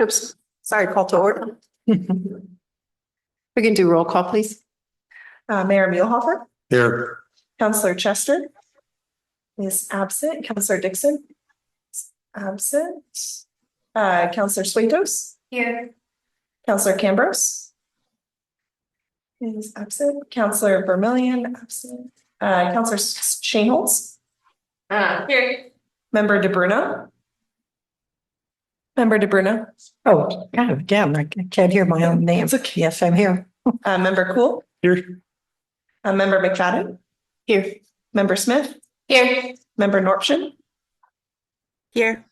Oops, sorry, call to order. We can do roll call, please. Mayor Muehlhofer, Here. Counselor Chester is absent. Counselor Dixon is absent. Counselor Switos. Here. Counselor Cambros is absent. Counselor Vermillion absent. Counselor Shaneholz. Here. Member DeBruno. Member DeBruno. Oh, God, damn, I can't hear my own name. Yes, I'm here. Member Cool. Here. Member McFadden. Here. Member Smith. Here. Member Norpshin. Here.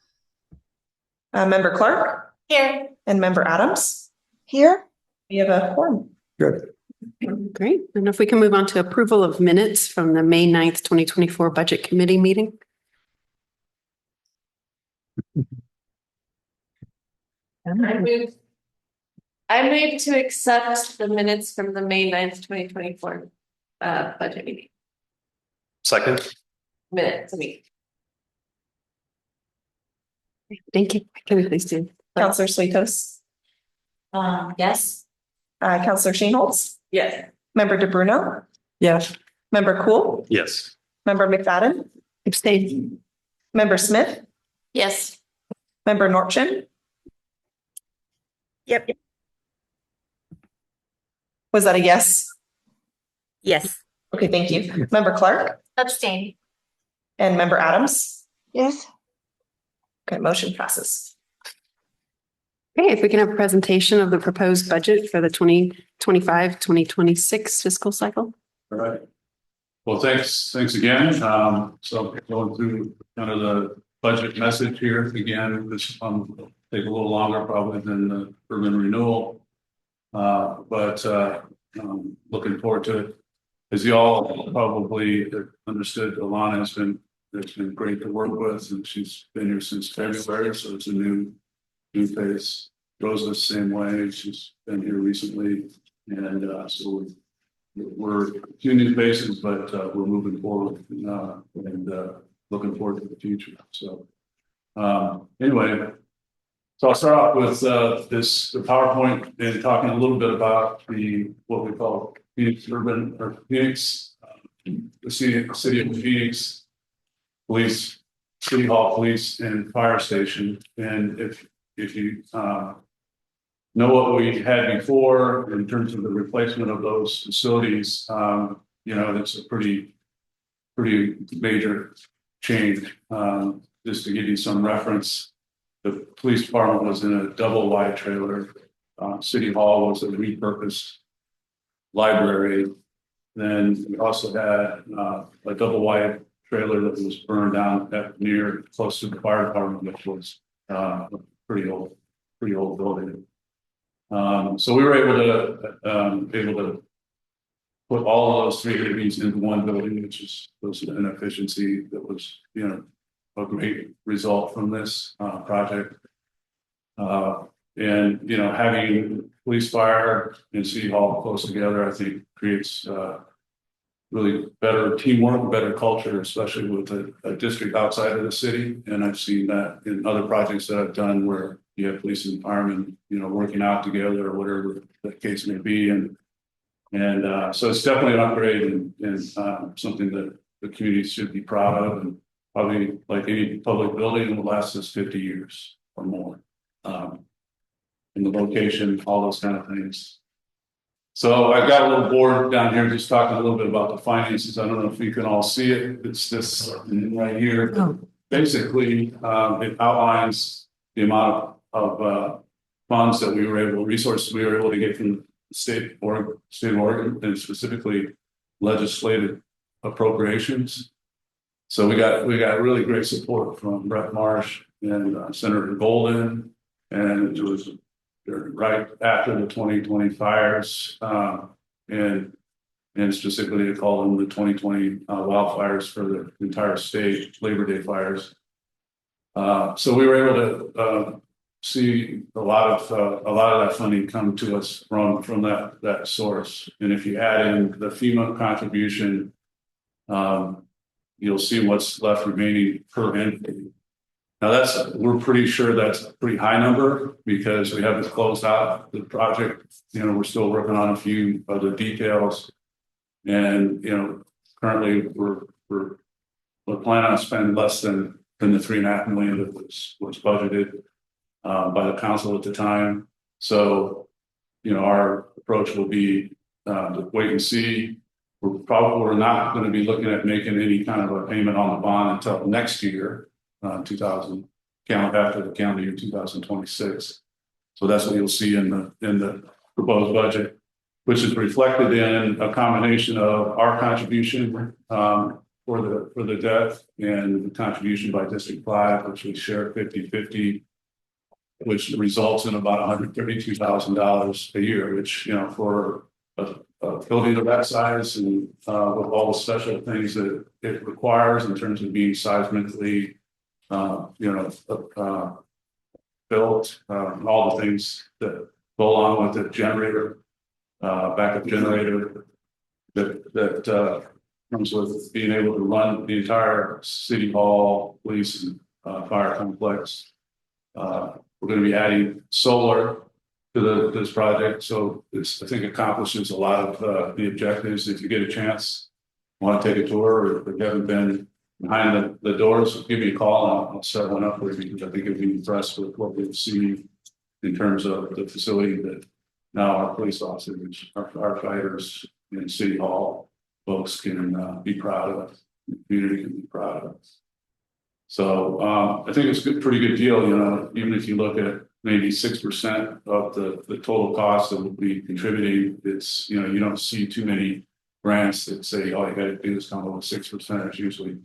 Member Clark. Here. And Member Adams. Here? We have a quorum. Good. Great. And if we can move on to approval of minutes from the May 9th, 2024 Budget Committee meeting. I move to accept the minutes from the May 9th, 2024 budget meeting. Second. Minutes, I mean. Thank you. Can we please do? Counselor Switos. Yes. Counselor Shaneholz. Yes. Member DeBruno. Yes. Member Cool. Yes. Member McFadden. Abstain. Member Smith. Yes. Member Norpshin. Yep. Was that a yes? Yes. Okay, thank you. Member Clark Abstain. and Member Adams. Yes. Okay, motion passes. Okay, if we can have a presentation of the proposed budget for the 2025-2026 fiscal cycle. All right. Well, thanks again. So going through kind of the budget message here again, this take a little longer probably than the urban renewal. But looking forward to it. As you all probably understood, Alana it's been great to work with, and she's been here since February, so it's a new face. Rosa, same way, she's been here recently, and so we're a few new faces, but we're moving forward and looking forward to the future. So anyway, so I'll start off with the PowerPoint and talking a little bit about what we call Phoenix Urban or Phoenix, the city of Phoenix Police, City Hall Police and Fire Station. And if you know what we had before in terms of the replacement of those facilities, it's a pretty major change. Just to give you some reference, the police department was in a double wide trailer. City Hall was a repurposed library. Then we also had a double wide trailer that was burned down close to the fire department, which was a pretty old building. So we were able to put all of those three entities into one building, which was an efficiency that was, a great result from this project. And having police, fire, and city hall close together, I think creates really better teamwork, better culture, especially with a district outside of the city. And I've seen that in other projects that I've done where you have police and firemen, working out together or whatever the case may be. And so it's definitely an upgrade and something that the community should be proud of, and probably like any public building will last us 50 years or more. In the location, all those kind of things. So I've got a little board down here just talking a little bit about the finances. I don't know if you can all see it. It's this right here. Oh. Basically, it outlines the amount of funds that resources we were able to get from the state of Oregon, and specifically legislative appropriations. So we got really great support from Brett Marsh and Senator Golden, and it was right after the 2020 fires, and specifically they call them the 2020 wildfires for the entire state, Labor Day fires. So we were able to see a lot of that funding come to us from that source. And if you add in the FEMA contribution, you'll see what's left remaining per entity. Now we're pretty sure that's a pretty high number because we haven't closed out the project. You know, we're still working on a few other details. And, you know, currently we're planning on spending less than the $3.5 million that was budgeted by the council at the time. So, you know, our approach will be to wait and see. We're not going to be looking at making any kind of a payment on the bond until next year, 2000 after the calendar year 2026. So that's what you'll see in the proposed budget, which is reflected in a combination of our contribution for the debt and the contribution by District 5, which we share 50-50, which results in about $132,000 a year, which, you know, for a building of that size and with all the special things that it requires in terms of being seismically, built, all the things that go along with the generator, backup generator that comes with being able to run the entire city hall, police, and fire complex. We're going to be adding solar to this project, so I think accomplishes a lot of the objectives. If you get a chance, want to take a tour, or if you haven't been behind the doors, give me a call and I'll set one up with you, because I think you'll be impressed with what we've seen in terms of the facility that now our police officers, our fighters in City Hall folks can be proud of, the community can be proud of. So I think it's a pretty good deal, you know, even if you look at maybe 6% of the total cost that will be contributing, it's, you know, you don't see too many grants that say, all you got to do is come up with 6%. It's usually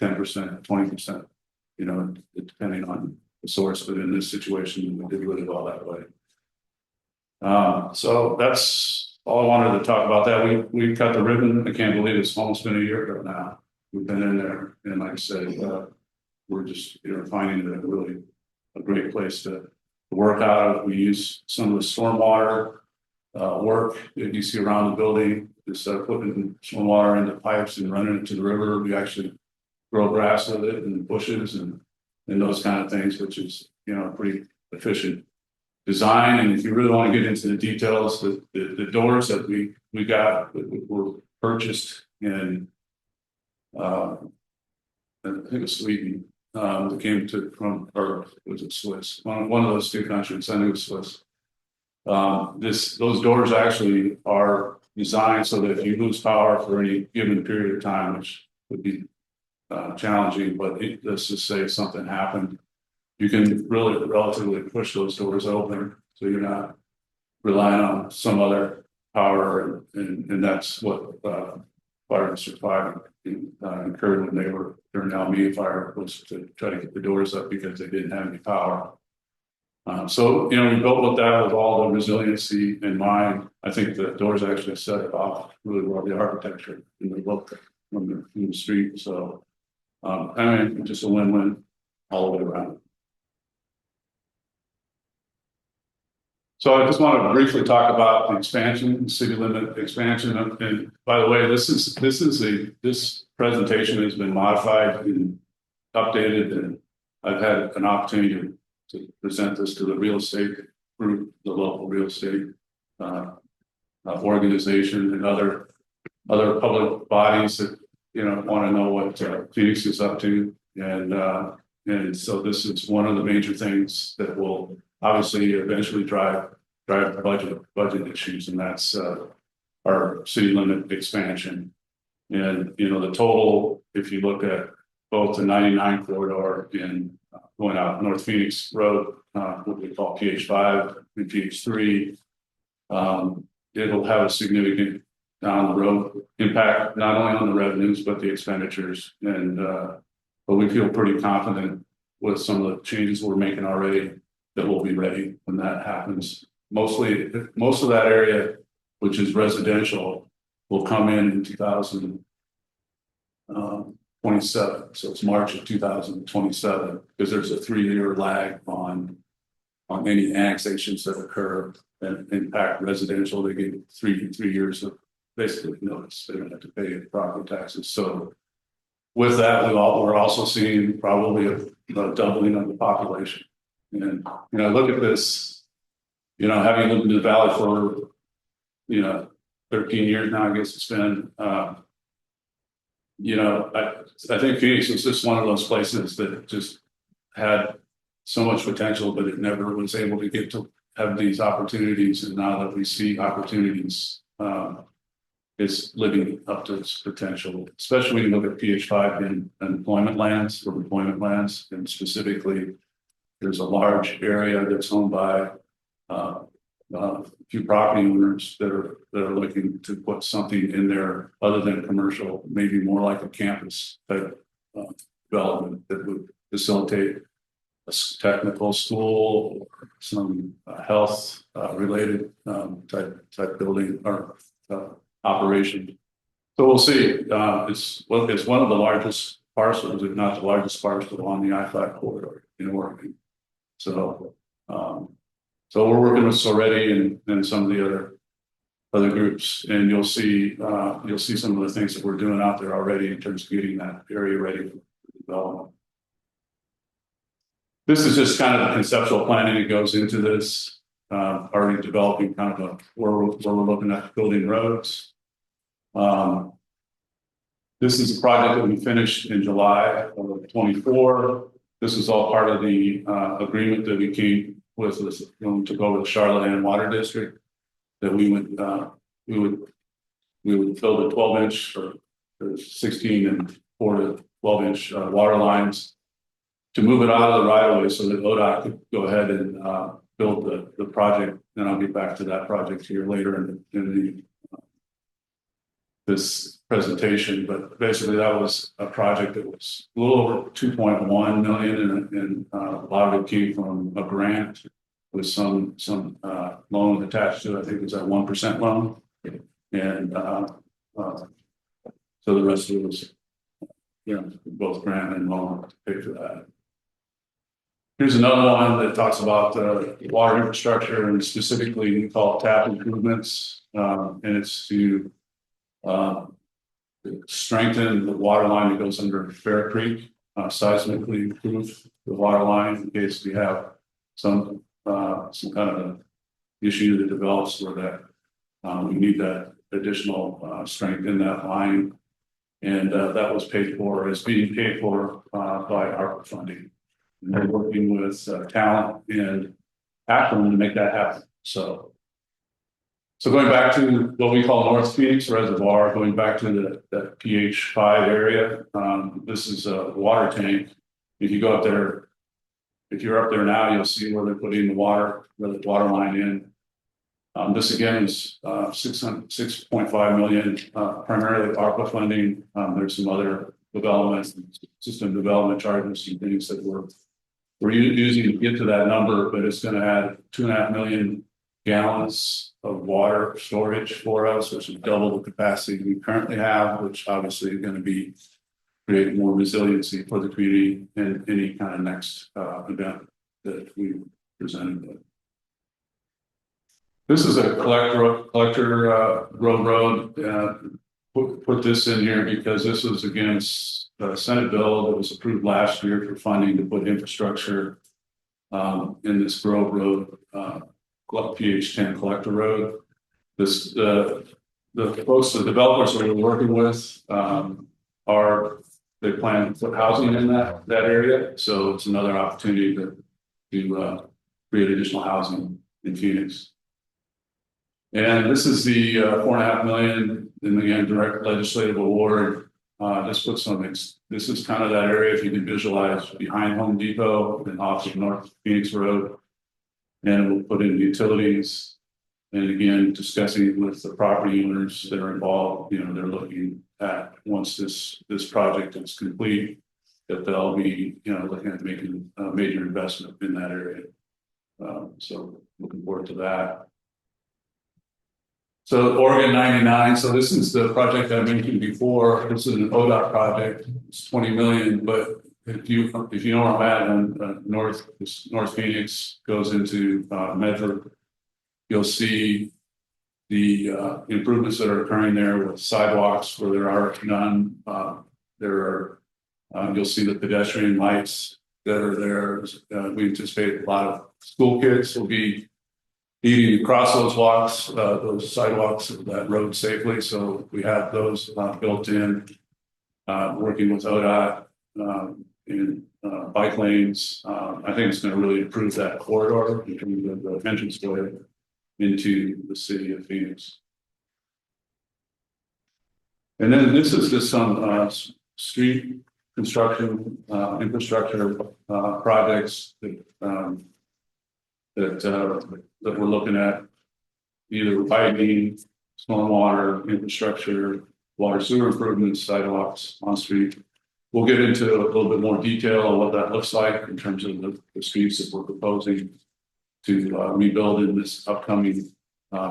10%, 20%, you know, depending on the source. But in this situation, we did really well that way. So that's all I wanted to talk about. That we cut the ribbon. I can't believe it's almost been a year ago now. We've been in there, and like I said, we're just, you know, finding it really a great place to work out of. We use some of the stormwater work that you see around the building. Instead of putting stormwater into pipes and running it to the river, we actually grow grass with it and bushes and those kind of things, which is, you know, pretty efficient design. And if you really want to get into the details, the doors that we got were purchased in I think it was Sweden. That came from, or was it Swiss? One of those two countries. I knew it was Swiss. Those doors actually are designed so that if you lose power for any given period of time, which would be challenging, but let's just say something happened, you can really relatively push those doors open, so you're not relying on some other power, and that's what Fire District 5 incurred when they were during the Alameda fire, was to try to get the doors up because they didn't have any power. So, you know, we built with that with all the resiliency in mind. I think the doors actually set it off really well, the architecture and the look from the street. So, I mean, just a win-win all the way around. So I just want to briefly talk about the expansion, city limit expansion. And by the way, this presentation has been modified and updated, and I've had an opportunity to present this to the real estate group, the local real estate organization, and other public bodies that, you know, want to know what Phoenix is up to. And so this is one of the major things that will obviously eventually drive budget issues, and that's our city limit expansion. And, you know, the total, if you look at both the 99 corridor and going out North Phoenix Road, what we call PH5 and PH3, it'll have a significant down the road impact, not only on the revenues, but the expenditures. And but we feel pretty confident with some of the changes we're making already that we'll be ready when that happens. Most of that area, which is residential, will come in 2027. So it's March of 2027, because there's a 3-year lag on any annexations that occur and impact residential. They get three years of basically notice. They don't have to pay property taxes. So with that, we're also seeing probably doubling of the population. And, look at this, having lived in the valley for, 13 years now, I guess it's been, I think Phoenix was just one of those places that just had so much potential, but it never was able to get to have these opportunities. And now that we see opportunities, it's living up to its potential, especially when you look at PH5 in employment lands, for employment lands, and specifically, there's a large area that's owned by a few property owners that are looking to put something in there other than commercial, maybe more like a campus type development that would facilitate a technical school or some health related type building or operation. So we'll see. It's one of the largest parcels, if not the largest parcel on the I-5 corridor in Oregon. So so we're working with Soretti and some of the other groups, and you'll see some of the things that we're doing out there already in terms of getting that area ready for development. This is just kind of the conceptual planning that goes into this, already developing kind of where we're looking at building roads. This is a project that we finished in July of 24. This is all part of the agreement that we came with when we took over the Charlotte Water District, that we would build a 12-inch or 16 and 4 to 12-inch water lines to move it out of the right of way so that ODOT could go ahead and build the project. And I'll get back to that project here later in this presentation. But basically, that was a project that was a little over 2.1 million, and a lot of it came from a grant with some loan attached to it. I think it was that 1% loan, and so the rest of it was, both grant and loan to pay for that. Here's another one that talks about water infrastructure, and specifically we call it tap improvements, and it's to strengthen the water line that goes under Fair Creek, seismically improve the water line in case we have some kind of an issue that develops where that we need that additional strength in that line, and that was being paid for by ARPA funding. And we're working with Talent and Akron to make that happen. So going back to what we call North Phoenix Reservoir, going back to the PH5 area, this is a water tank. If you go up there, if you're up there now, you'll see where they're putting the water line in. This again is 6.5 million, primarily ARPA funding. There's some other developments, system development charges and things that we're using to get to that number, but it's going to add 2.5 million gallons of water storage for us, which is double the capacity we currently have, which obviously is going to be creating more resiliency for the community in any kind of next event that we presented with. This is a collector road. Put this in here because this was against the Senate bill that was approved last year for funding to put infrastructure in this Grove Road, PH10 collector road. This the folks, the developers that we're working with they plan to put housing in that area, so it's another opportunity to create additional housing in Phoenix. And this is the 4.5 million, and again, direct legislative award. This is kind of that area, if you can visualize, behind Home Depot and off of North Phoenix Road. And we'll put in utilities. And again, discussing with the property owners that are involved, they're looking at, once this project is complete, that they'll be, looking at making a major investment in that area. So looking forward to that. So Oregon 99, so this is the project I mentioned before. This is an ODOT project. It's 20 million, but if you know where I'm at, North Phoenix goes into Medford, you'll see the improvements that are occurring there with sidewalks where there are none. You'll see the pedestrian lights that are there. We anticipate a lot of school kids will be needing to cross those walks, those sidewalks, that road safely. So we have those built in, working with ODOT in bike lanes. I think it's going to really improve that corridor between the entranceway into the city of Phoenix. And then this is just some street construction, infrastructure projects that we're looking at, either widening, stormwater infrastructure, water sewer improvements, sidewalks on street. We'll get into a little bit more detail on what that looks like in terms of the streets that we're proposing to rebuild in this upcoming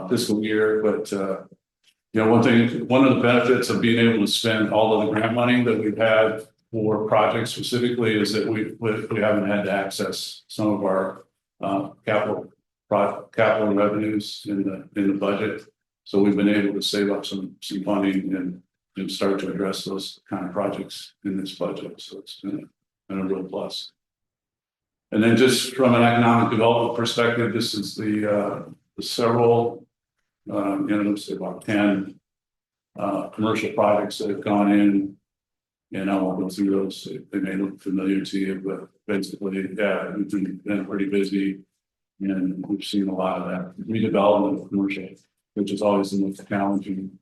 fiscal year. But one of the benefits of being able to spend all of the grant money that we've had for projects specifically is that we haven't had to access some of our capital revenues in the budget. So we've been able to save up some funding and start to address those kind of projects in this budget. So it's been a real plus. And then just from an economic development perspective, this is the several, let's say about 10 commercial projects that have gone in. And I won't go through those. They may look familiar to you, but basically, yeah, we've been pretty busy. And we've seen a lot of that redevelopment of commercial, which is always the most challenging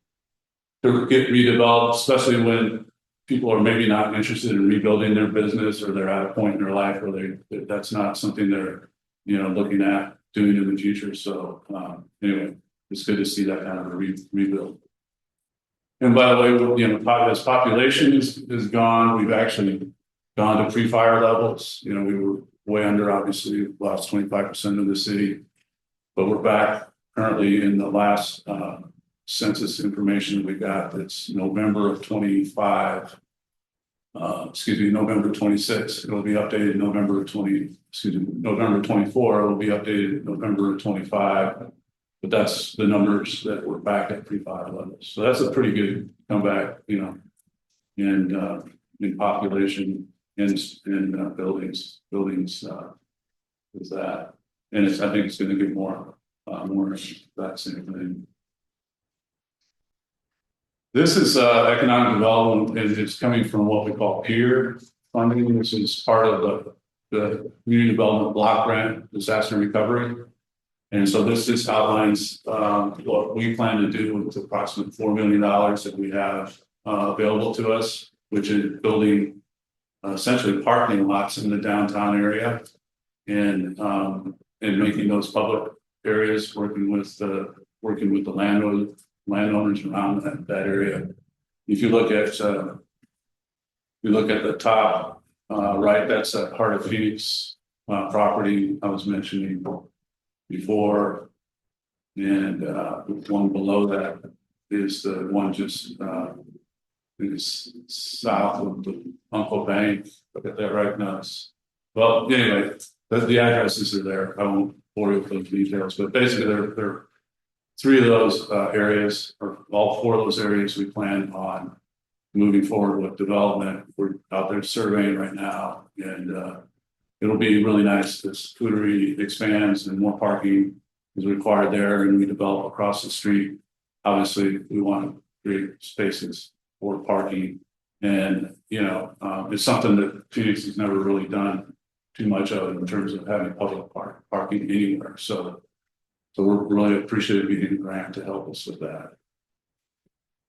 to get redeveloped, especially when people are maybe not interested in rebuilding their business, or they're at a point in their life where that's not something they're looking at doing in the future. So anyway, it's good to see that kind of a rebuild. And by the way, as population is gone, we've actually gone to pre-fire levels. We were way under, obviously, lost 25% of the city, but we're back currently in the last census information we got. That's November of 25. November 26. It'll be updated November 24. It'll be updated November 25. But that's the numbers that we're back at pre-fire levels. So that's a pretty good comeback, in population in buildings with that. And I think it's going to get more that same thing. This is economic development, and it's coming from what we call peer funding. This is part of the community development block grant disaster recovery. And so this just outlines what we plan to do with approximately $4 million that we have available to us, which is building essentially parking lots in the downtown area, and making those public areas, working with the landowners around that area. If you look at the top right, that's that Heart of Phoenix property I was mentioning before, and one below that is the one just is south of the Uncle Bank. Look at that right now. Well, anyway, the addresses are there. I won't bore you with those details, but basically they're three of those areas, or all four of those areas, we plan on moving forward with development. We're out there surveying right now, and it'll be really nice as Cootery expands and more parking is required there, and we develop across the street. Obviously, we want to create spaces for parking, and it's something that Phoenix has never really done too much of in terms of having public parking anywhere. So we're really appreciative of getting a grant to help us with that.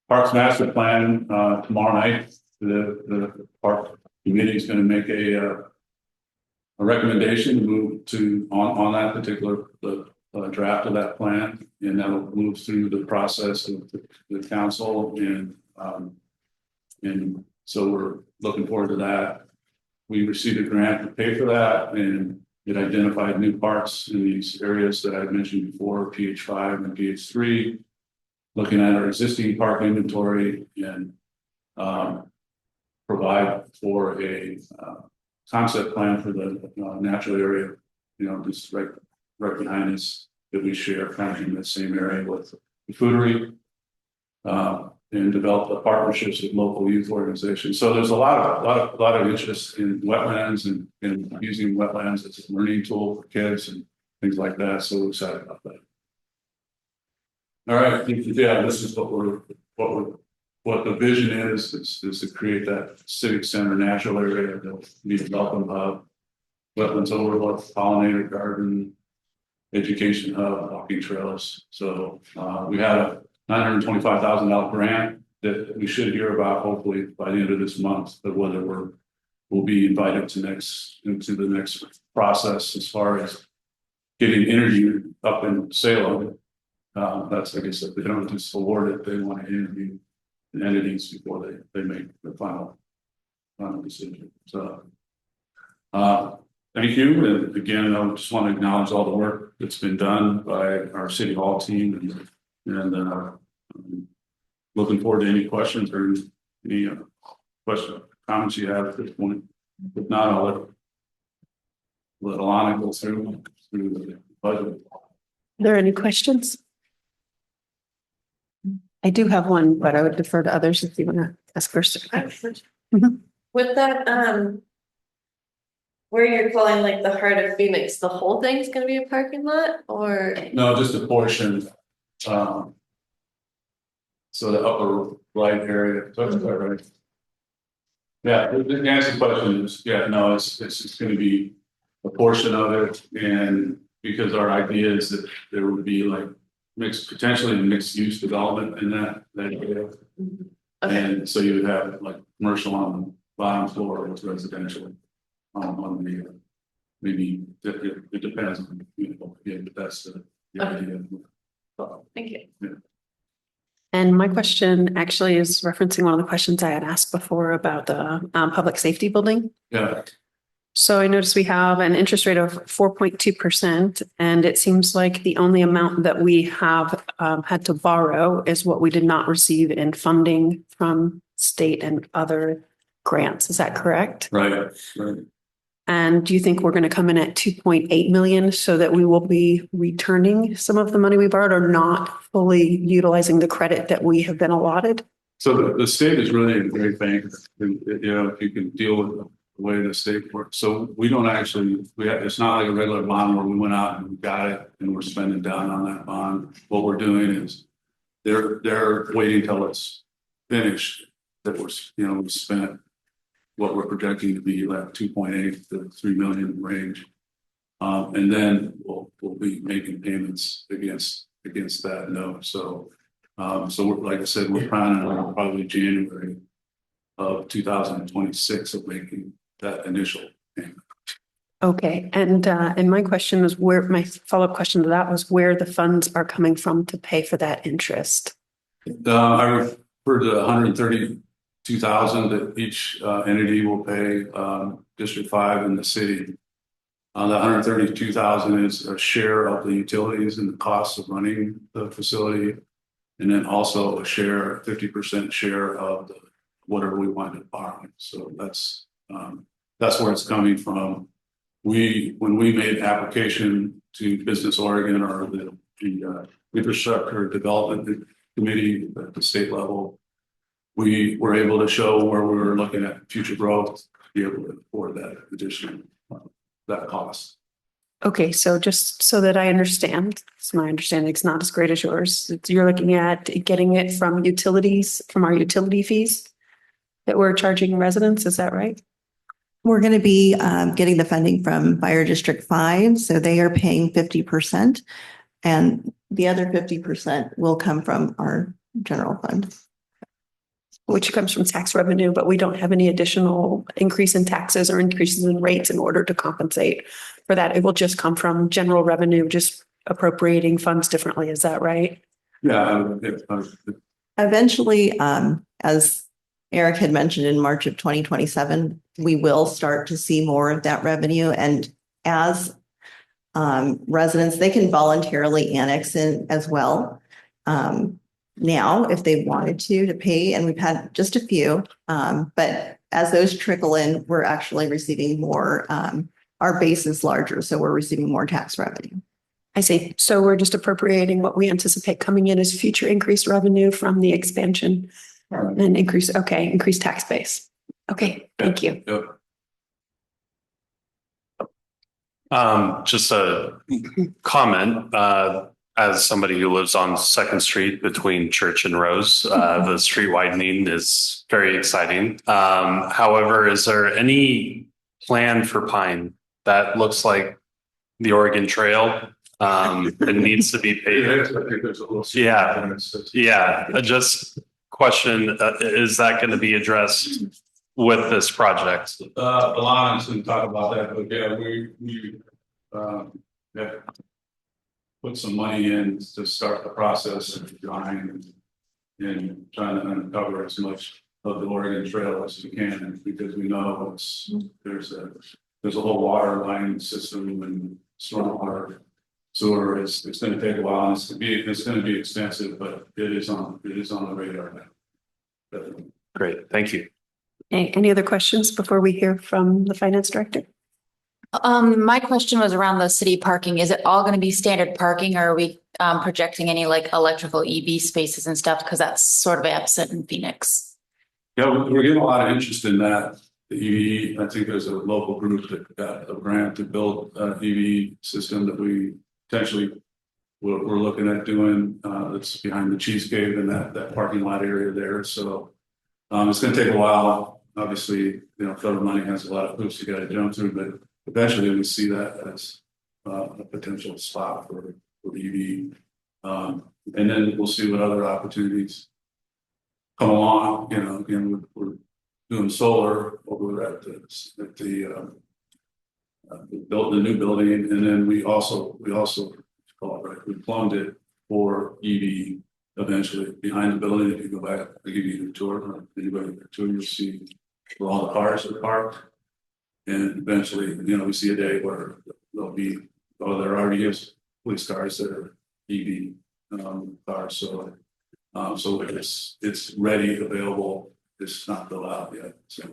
Parks Master Plan tomorrow night. The park committee is going to make a recommendation to move on that particular draft of that plan, and that'll move through the process of the council, and so we're looking forward to that. We received a grant to pay for that, and it identified new parks in these areas that I mentioned before, PH5 and PH3, looking at our existing park inventory and provide for a concept plan for the natural area, just right behind us, that we share kind of in the same area with the Foodery. and develop the partnerships with local youth organizations. So there's a lot of interest in wetlands and using wetlands as a learning tool for kids and things like that. So we're excited about that. All right, yeah, this is what the vision is to create that civic center natural area that we develop hub, wetlands overlook, pollinator garden, education hub, walking trails. So we had a $925,000 grant that we should hear about hopefully by the end of this month, but whether we'll be invited into the next process as far as getting interviewed up in Salem. That's, I guess, if they don't just award it, they want to interview the entities before they make the final decision. So thank you. And again, I just want to acknowledge all the work that's been done by our city hall team and looking forward to any questions or any comments you have at this point. If not, I'll let Alana go through the budget. Are there any questions? I do have one, but I would defer to others if you want to ask first. With that, where you're calling like the heart of Phoenix, the whole thing's gonna be a parking lot or? No, just a portion. So the upper right area, so that's quite right. Yeah, the answer to the question is, yeah, no, it's gonna be a portion of it, and because our idea is that there would be like potentially mixed use development in that area. Okay. And so you would have like commercial on the bottom floor with residential on the maybe it depends on the community, yeah, but that's the idea. Thank you. And my question actually is referencing one of the questions I had asked before about the public safety building. Yeah, So I noticed we have an interest rate of 4.2%, and it seems like the only amount that we have had to borrow is what we did not receive in funding from state and other grants. Is that correct? right. And do you think we're going to come in at 2.8 million so that we will be returning some of the money we borrowed or not fully utilizing the credit that we have been allotted? So the state is really a great bank, if you can deal with the way the state works. So we don't actually, it's not like a regular bond where we went out and we got it and we're spending down on that bond. What we're doing is they're waiting till it's finished that we spent what we're projecting to be like 2.8 to 3 million range. And then we'll be making payments against that note. So we're, like I said, we're planning on probably January of 2026 of making that initial payment. Okay, and my question is my follow-up question to that was where the funds are coming from to pay for that interest. I referred to 132,000 that each entity will pay District 5 in the city. The 132,000 is a share of the utilities and the costs of running the facility, and then also a 50% share of whatever we wind up borrowing. So that's where it's coming from. When we made application to Business Oregon or the Infrastructure Development Committee at the state level, we were able to show where we were looking at future growth to be able to afford that additional that cost. Okay, so just so that I understand, it's my understanding it's not as great as yours. You're looking at getting it from utilities, from our utility fees that we're charging residents, is that right? We're going to be getting the funding from Fire District 5, so they are paying 50%, and the other 50% will come from our general fund. Which comes from tax revenue, but we don't have any additional increase in taxes or increases in rates in order to compensate for that. It will just come from general revenue, just appropriating funds differently. Is that right? Yeah. Eventually, as Eric had mentioned in March of 2027, we will start to see more of that revenue. And as residents, they can voluntarily annex in as well. Now, if they wanted to pay, and we've had just a few, but as those trickle in, we're actually receiving more, our base is larger, so we're receiving more tax revenue. I see. So we're just appropriating what we anticipate coming in as future increased revenue from the expansion and increased tax base. Okay, thank you. Yep. Just a comment, as somebody who lives on Second Street between Church and Rose, the street widening is very exciting. However, is there any plan for Pine that looks like the Oregon Trail? It needs to be I paved. think there's a little. Yeah. Yeah, just question, is that going to be addressed with this project? Alana didn't talk about that, but yeah, we have put some money in to start the process of drawing and trying to uncover as much of the Oregon Trail as we can, because we know there's a whole water line system and stormwater sewer. It's going to take a while, and it's going to be expensive, but it is on the radar now. But, Great, thank you. Any other questions before we hear from the finance director? My question was around the city parking. Is it all going to be standard parking, or are we projecting any like electrical EV spaces and stuff? Because that's sort of absent in Phoenix. yeah, we're getting a lot of interest in that. The EV, I think there's a local group that got a grant to build an EV system that we potentially we're looking at doing. It's behind the Cheese Cave and that parking lot area there. So it's going to take a while. Obviously, federal money has a lot of hoops you got to jump through, but eventually we see that as a potential spot for EV. And then we'll see what other opportunities come along. Again, we're doing solar over at the new building, and then we also we plumbed it for EV eventually behind the building. If you go back, I'll give you a tour. Anybody get a tour, you'll see where all the cars are parked. And eventually, we see a day where there'll be, there already is police cars that are EV cars. So it's ready, available. It's not built out yet. So.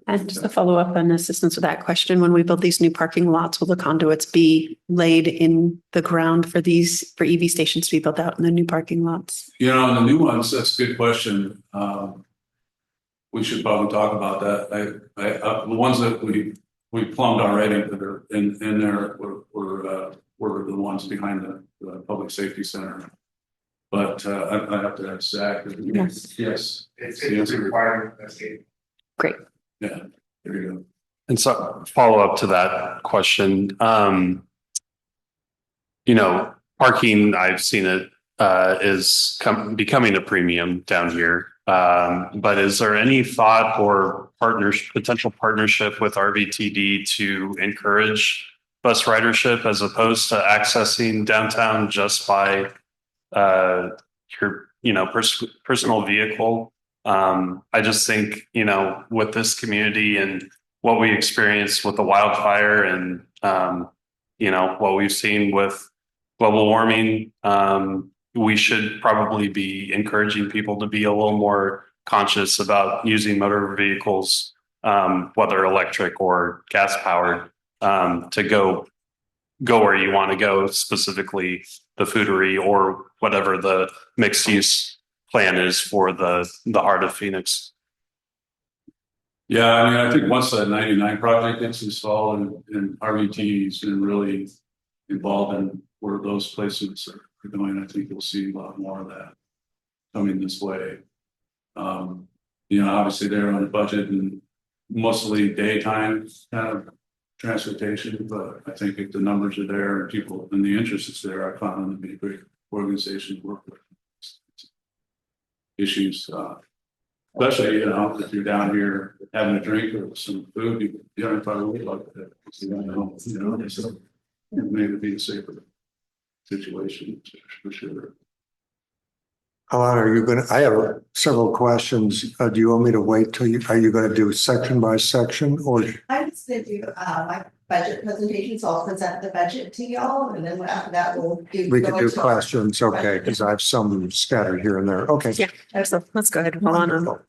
And just to follow up on assistance with that question, when we build these new parking lots, will the conduits be laid in the ground for EV stations to be built out in the new parking lots? The new ones, that's a good question. We should probably talk about that. The ones that we plumbed already that are in there were the ones behind the public safety center. But I have to ask Zach. Yes. It's a requirement. Great. Yeah, there you go. And so follow up to that question, parking, I've seen it is becoming a premium down here. But is there any thought or potential partnership with RVTD to encourage bus ridership as opposed to accessing downtown just by your personal vehicle? I just think, with this community and what we experienced with the wildfire and, what we've seen with global warming, we should probably be encouraging people to be a little more conscious about using motor vehicles, whether electric or gas powered, to go where you want to go, specifically the Foodery or whatever the mixed use plan is for the heart of Phoenix. Yeah, I think once that 99 project gets installed and RVT has been really involved in where those places are going, I think you'll see a lot more of that coming this way. Obviously they're on a budget and mostly daytime kind of transportation, but I think if the numbers are there and people and the interest is there, I found them to be a great organization to work with. Issues, especially if you're down here having a drink or some food, you don't probably like that. So it may be a safer situation for sure. Alana, I have several questions. Do you want me to wait till are you going to do section by section or? I'm just going to do my budget presentation, so I'll present the budget to y'all, and then after that We can do questions, okay, because I have some scattered here and there. Okay. Yeah, absolutely. Let's go ahead. Hold on.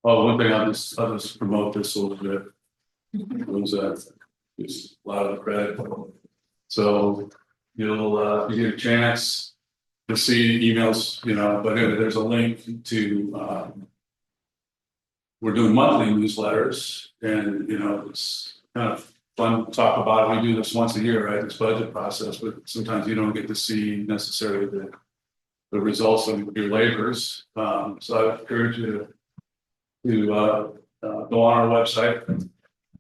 Oh, one thing I'll just promote this a little bit. Was just a lot of credit. So you'll you get a chance to see emails, but there's a link to we're doing monthly newsletters, and it's kind of fun to talk about it. We do this once a year, right? This budget process, but sometimes you don't get to see necessarily the results of your labors. So I encourage you to go on our website.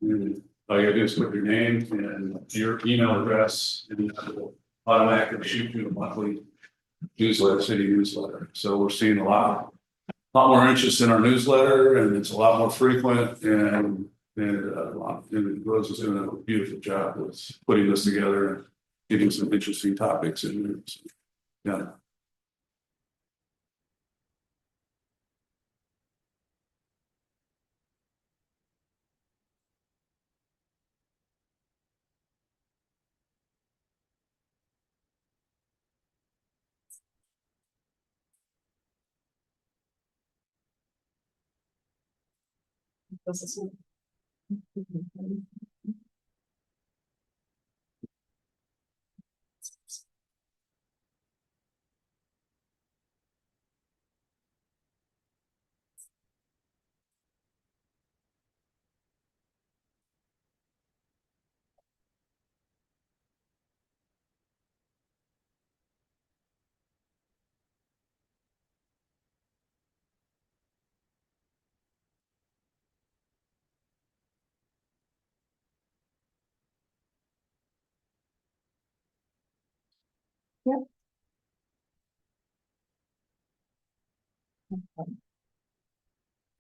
And all you gotta do is put your name and your email address, and it will automatically shoot you a monthly newsletter, city newsletter. So we're seeing a lot more interest in our newsletter, and it's a lot more frequent. And Rose is doing a beautiful job with putting this together and getting some interesting topics in there. So, yeah.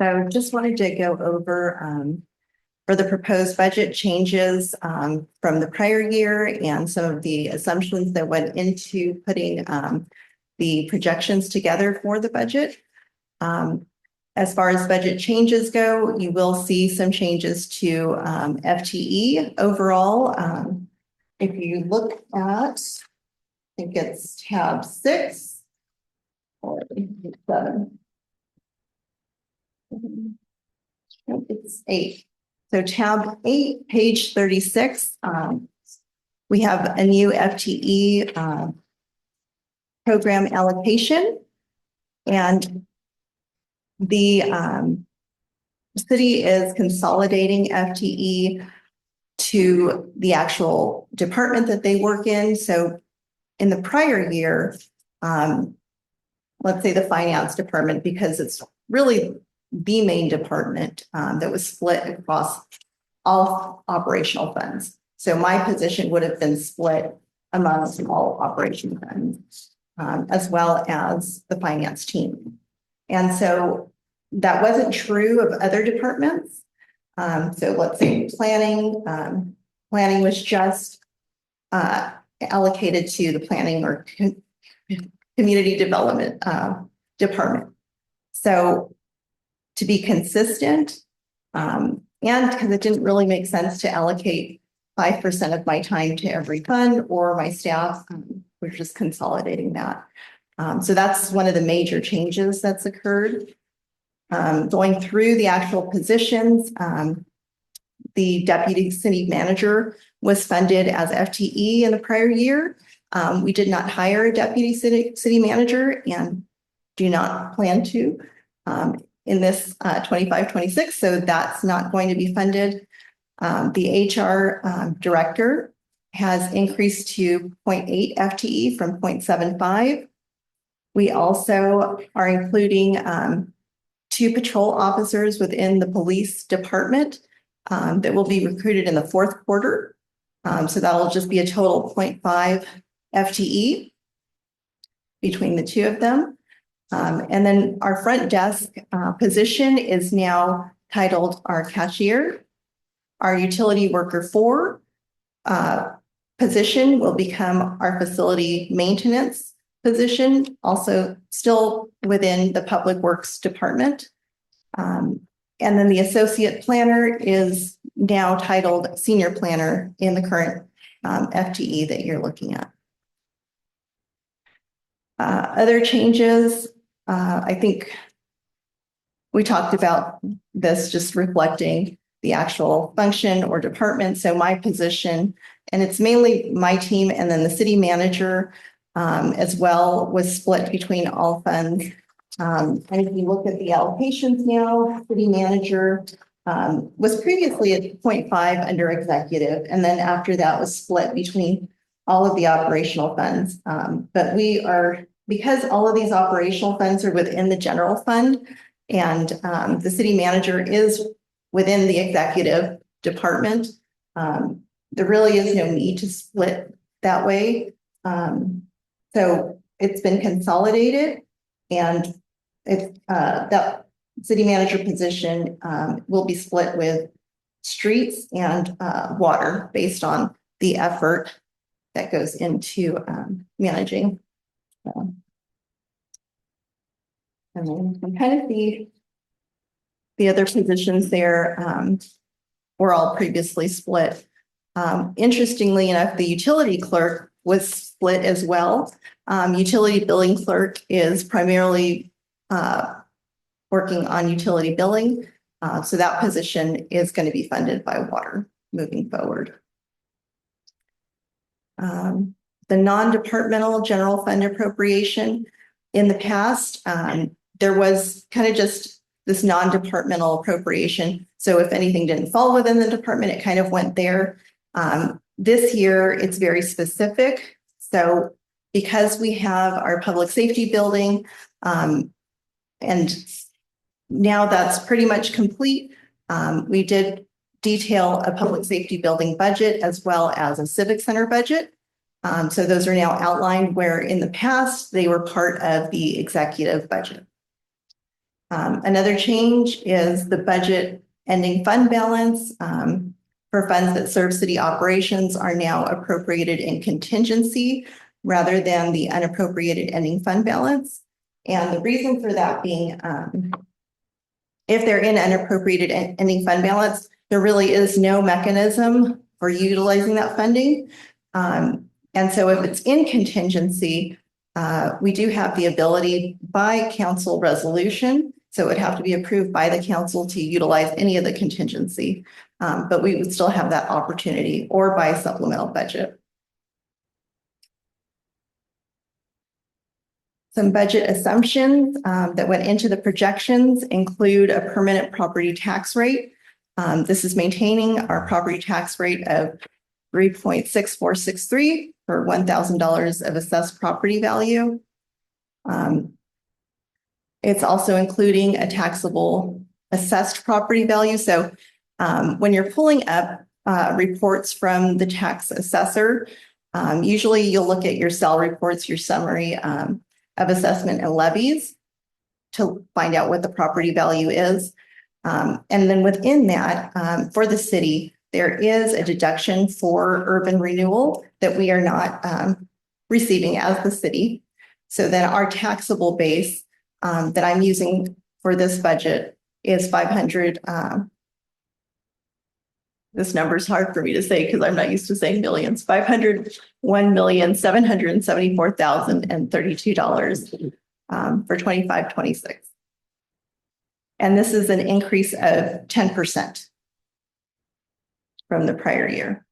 So just wanted to go over for the proposed budget changes from the prior year and some of the assumptions that went into putting the projections together for the budget. As far as budget changes go, you will see some changes to FTE overall. If you look at, I think it's tab 6 or 7. It's 8. So tab 8, page 36, we have a new FTE program allocation, and the city is consolidating FTE to the actual department that they work in. So in the prior year, let's say the finance department, because it's really the main department that was split across all operational funds. So my position would have been split amongst all operation funds, as well as the finance team. And so that wasn't true of other departments. So let's say planning was just allocated to the planning or community development department. So to be consistent, and because it didn't really make sense to allocate 5% of my time to every fund or my staff, we're just consolidating that. So that's one of the major changes that's occurred. Going through the actual positions, the deputy city manager was funded as FTE in the prior year. We did not hire a deputy city manager and do not plan to in this 25-26. So that's not going to be funded. The HR director has increased to 0.8 FTE from 0.75. We also are including 2 patrol officers within the police department that will be recruited in the 4th quarter. So that'll just be a total 0.5 FTE between the 2 of them. And then our front desk position is now titled our cashier. Our utility worker 4 position will become our facility maintenance position, also still within the public works department. And then the associate planner is now titled senior planner in the current FTE that you're looking at. Other changes, I think we talked about this just reflecting the actual function or department. So my position, and it's mainly my team and then the city manager as well, was split between all funds. And if you look at the allocations now, city manager was previously at 0.5 under executive, and then after that was split between all of the operational funds. But we are, because all of these operational funds are within the general fund, and the city manager is within the executive department, there really is no need to split that way. So it's been consolidated, and that city manager position will be split with streets and water based on the effort that goes into managing. And then kind of the other positions there were all previously split. Interestingly enough, the utility clerk was split as well. Utility billing clerk is primarily working on utility billing. So that position is going to be funded by water moving forward. The non-departmental general fund appropriation, in the past, there was kind of just this non-departmental appropriation. So if anything didn't fall within the department, it kind of went there. This year, it's very specific. So because we have our public safety building, and now that's pretty much complete, we did detail a public safety building budget as well as a civic center budget. So those are now outlined, where in the past they were part of the executive budget. Another change is the budget ending fund balance for funds that serve city operations are now appropriated in contingency rather than the unappropriated ending fund balance. And the reason for that being, if they're in unappropriated ending fund balance, there really is no mechanism for utilizing that funding. And so if it's in contingency, we do have the ability by council resolution. So it would have to be approved by the council to utilize any of the contingency, but we would still have that opportunity, or by supplemental budget. Some budget assumptions that went into the projections include a permanent property tax rate. This is maintaining our property tax rate of 3.6463 for $1,000 of assessed property value. It's also including a taxable assessed property value. So when you're pulling up reports from the tax assessor, usually you'll look at your cell reports, your summary of assessment and levies to find out what the property value is. And then within that, for the city, there is a deduction for urban renewal that we are not receiving as the city. So then our taxable base that I'm using for this budget is 500. This number is hard for me to say because I'm not used to saying millions. $501,774,032 for 25-26. And this is an increase of 10% from the prior year.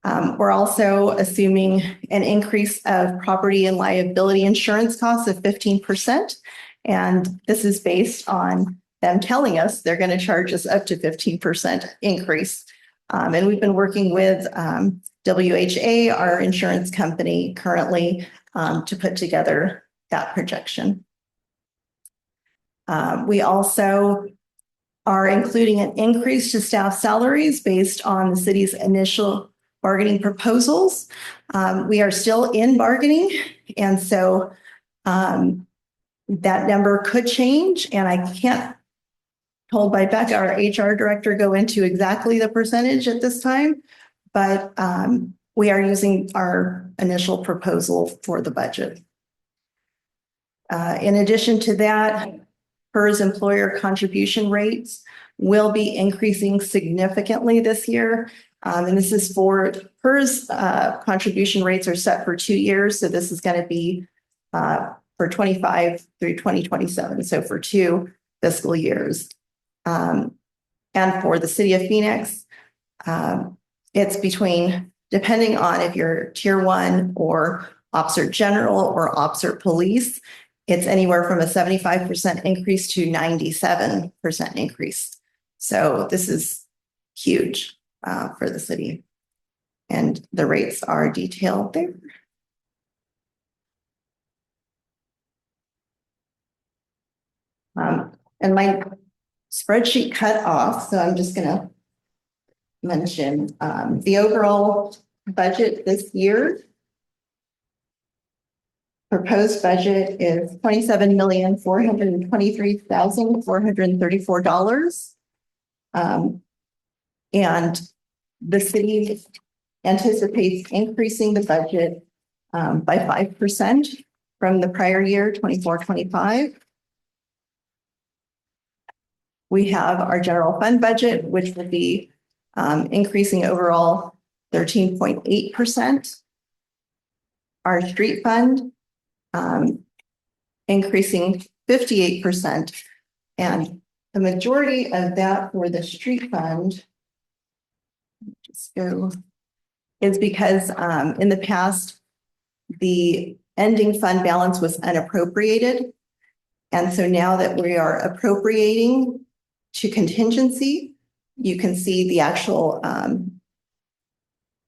We're also assuming an increase of property and liability insurance costs of 15%. And this is based on them telling us they're going to charge us up to 15% increase. And we've been working with WHA, our insurance company, currently to put together that projection. We also are including an increase to staff salaries based on the city's initial bargaining proposals. We are still in bargaining, and so that number could change, and I can't, told by Becca, our HR director, go into exactly the percentage at this time, but we are using our initial proposal for the budget. In addition to that, PERS employer contribution rates will be increasing significantly this year. And this is for PERS contribution rates are set for 2 years. So this is going to be for 25 through 2027. So for 2, fiscal years. And for the city of Phoenix, it's between, depending on if you're tier 1 or officer general or officer police, it's anywhere from a 75% increase to 97% increase. So this is huge for the city. And the rates are detailed there. And my spreadsheet cut off, so I'm just gonna mention the overall budget this year. Proposed budget is $27,423,434. And the city anticipates increasing the budget by 5% from the prior year, 24-25. We have our general fund budget, which will be increasing overall 13.8%. Our street fund increasing 58%. And the majority of that for the street fund is because in the past, the ending fund balance was unappropriated. And so now that we are appropriating to contingency, you can see the actual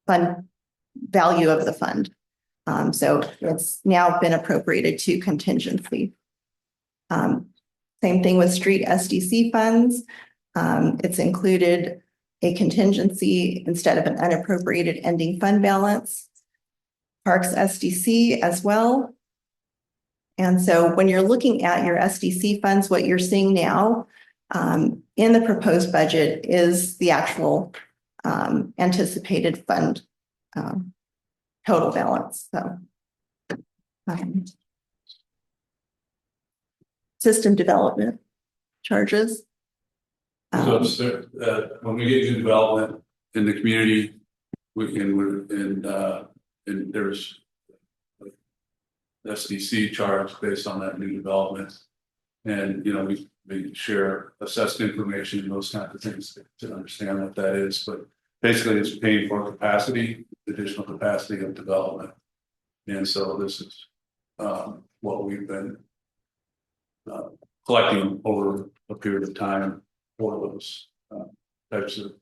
fund value of the fund. So it's now been appropriated to contingency. Same thing with street SDC funds. It's included a contingency instead of an unappropriated ending fund balance. Parks SDC as well. And so when you're looking at your SDC funds, what you're seeing now in the proposed budget is the actual anticipated fund total balance. So system development charges. So when we get new development in the community, and there's SDC charge based on that new development. And, we share assessed information and those kinds of things to understand what that is. But basically it's paying for capacity, additional capacity of development. And so this is what we've been collecting over a period of time for those types of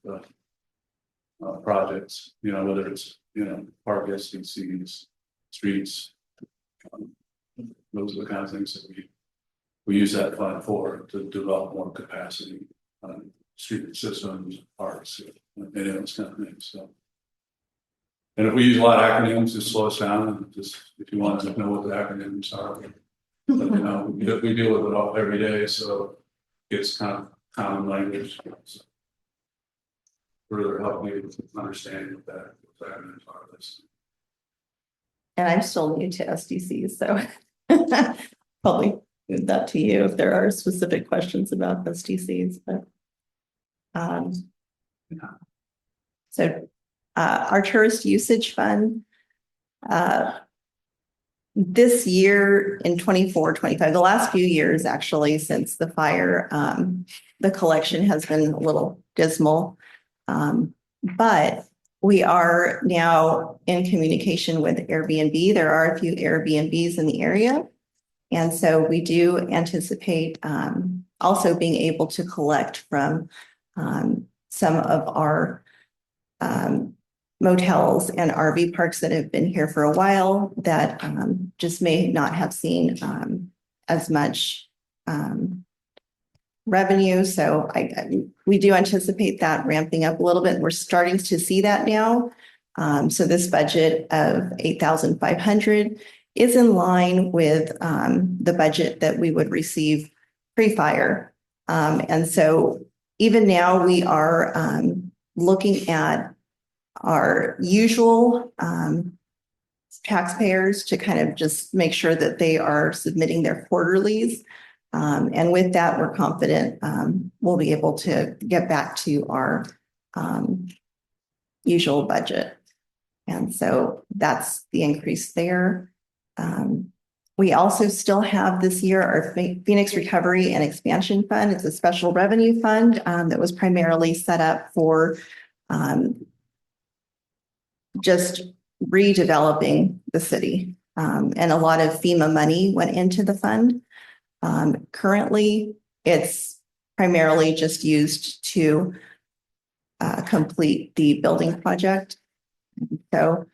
projects, whether it's, park SDCs, streets. Those are the kind of things that we use that fund for, to develop more capacity on street systems, parks, and those kind of things. So, and if we use a lot of acronyms, just slow us down. And just if you want to know what the acronyms are, we deal with it all every day, so it's kind of common language. So further help me with understanding what that acronyms are. And I'm still new to SDCs, so probably give that to you if there are specific questions about SDCs. But so our tourist usage fund this year in 24-25, the last few years actually since the fire, the collection has been a little dismal, but we are now in communication with Airbnb. There are a few Airbnbs in the area. And so we do anticipate also being able to collect from some of our motels and RV parks that have been here for a while that just may not have seen as much revenue. So we do anticipate that ramping up a little bit. We're starting to see that now. So this budget of $8,500 is in line with the budget that we would receive pre-fire. And so even now we are looking at our usual taxpayers to kind of just make sure that they are submitting their quarterlies. And with that, we're confident we'll be able to get back to our usual budget. And so that's the increase there. We also still have this year our Phoenix Recovery and Expansion Fund. It's a special revenue fund that was primarily set up for just redeveloping the city. And a lot of FEMA money went into the fund. Currently, it's primarily just used to complete the building project. So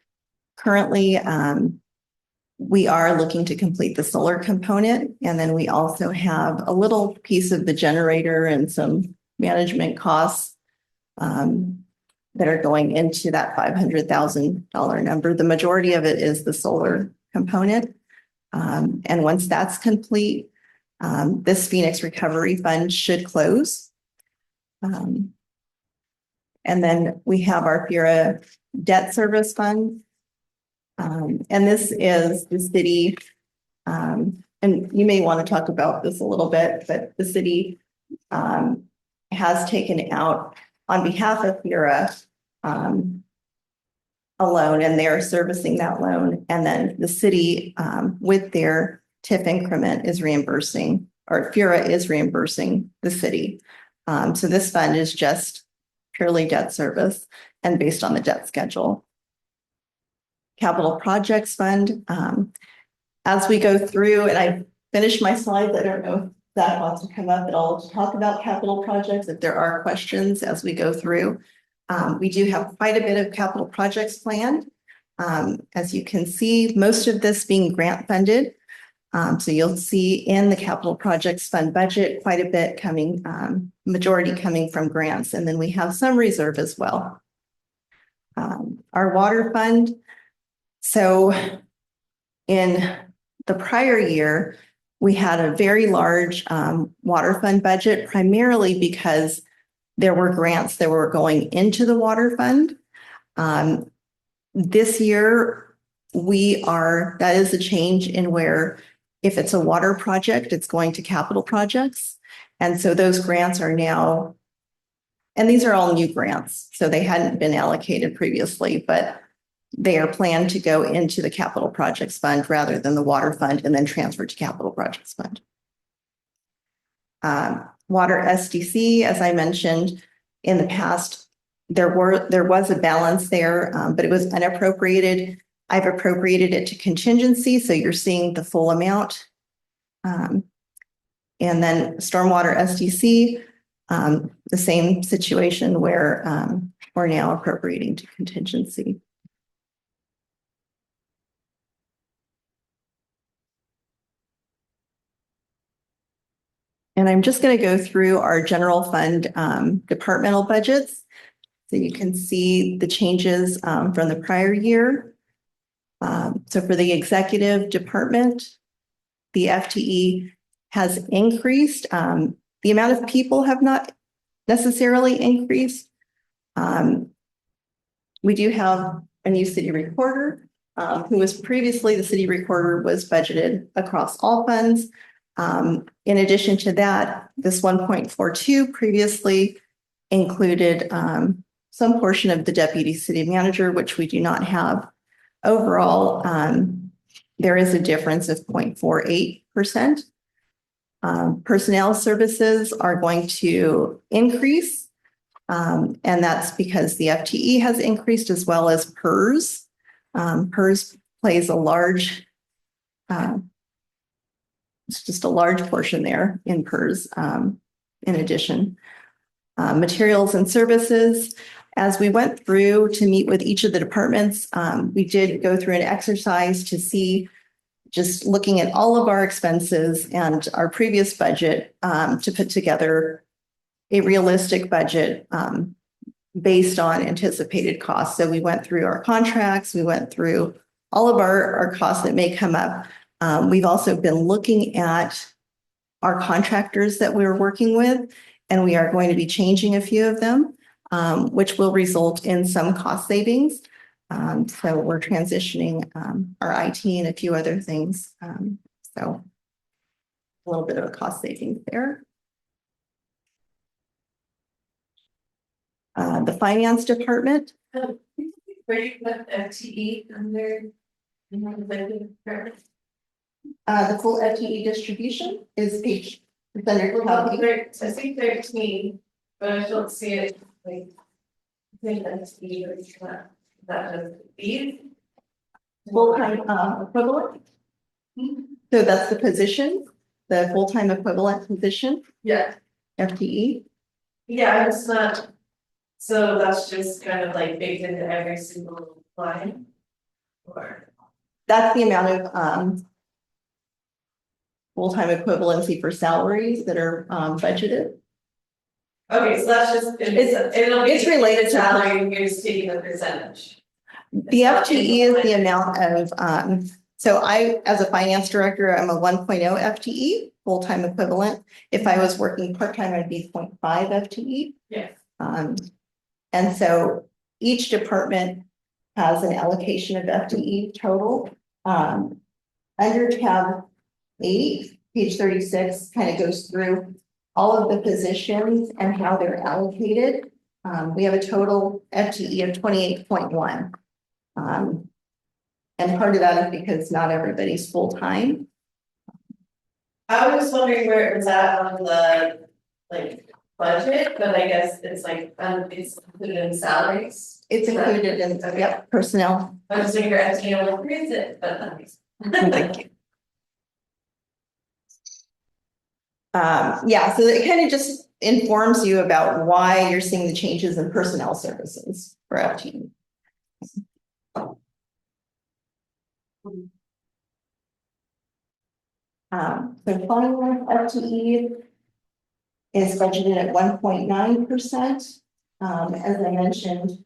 currently, we are looking to complete the solar component, and then we also have a little piece of the generator and some management costs that are going into that $500,000 number. The majority of it is the solar component. And once that's complete, this Phoenix Recovery Fund should close. And then we have our FIRA Debt Service Fund. And this is the city, and you may want to talk about this a little bit, but the city has taken out on behalf of FIRA a loan, and they're servicing that loan. And then the city with their TIF increment is reimbursing, or FIRA is reimbursing the city. So this fund is just purely debt service and based on the debt schedule. Capital Projects Fund. As we go through, and I finished my slides, I don't know if Zach wants to come up at all to talk about capital projects, if there are questions as we go through. We do have quite a bit of capital projects planned. As you can see, most of this being grant funded. So you'll see in the Capital Projects Fund budget, quite a bit coming, majority coming from grants, and then we have some reserve as well. Our water fund. So in the prior year, we had a very large water fund budget, primarily because there were grants that were going into the water fund. This year, that is a change in where if it's a water project, it's going to capital projects. And so those grants are now, and these are all new grants, so they hadn't been allocated previously, but they are planned to go into the capital projects fund rather than the water fund and then transfer to capital projects fund. Water SDC, as I mentioned in the past, there was a balance there, but it was unappropriated. I've appropriated it to contingency, so you're seeing the full amount. And then stormwater SDC, the same situation where we're now appropriating to contingency. And I'm just going to go through our general fund departmental budgets. So you can see the changes from the prior year. So for the executive department, the FTE has increased. The amount of people have not necessarily increased. We do have a new city recorder, who was previously the city recorder was budgeted across all funds. In addition to that, this 1.42 previously included some portion of the deputy city manager, which we do not have. Overall, there is a difference of 0.48%. Personnel services are going to increase, and that's because the FTE has increased as well as PERS. PERS plays a large, it's just a large portion there in PERS in addition. Materials and services. As we went through to meet with each of the departments, we did go through an exercise to see, just looking at all of our expenses and our previous budget, to put together a realistic budget based on anticipated costs. So we went through our contracts, we went through all of our costs that may come up. We've also been looking at our contractors that we're working with, and we are going to be changing a few of them, which will result in some cost savings. So we're transitioning our IT and a few other things. So a little bit of a cost savings there. The finance department. Where you put FTE under? The full FTE distribution is page, it's under Well, copy. I see 13, but I don't see it like. I think that's either, that just these. Full-time equivalent. So that's the position, the full-time equivalent position, Yeah, FTE. yeah, it's not, so that's just kind of like baked into every single line. Or, That's the amount of full-time equivalency for salaries that are budgeted. okay, so that's just, it'll be. it's related to- salary, you're just taking the percentage. The FTE is the amount of, so I, as a finance director, I'm a 1.0 FTE, full-time equivalent. If I was working part-time, I'd be 0.5 FTE. Yeah. And so each department has an allocation of FTE total. Under tab 8, page 36, kind of goes through all of the positions and how they're allocated. We have a total FTE of 28.1. And part of that is because not everybody's full-time. I was wondering where it was at on the, like, budget, but I guess it's like, it's included in salaries. It's included in, Okay. yep, personnel. I was thinking, I will increase it, but that makes. Thank you. Yeah, so it kind of just informs you about why you're seeing the changes in personnel services for FTE. So final FTE is budgeted at 1.9%. As I mentioned,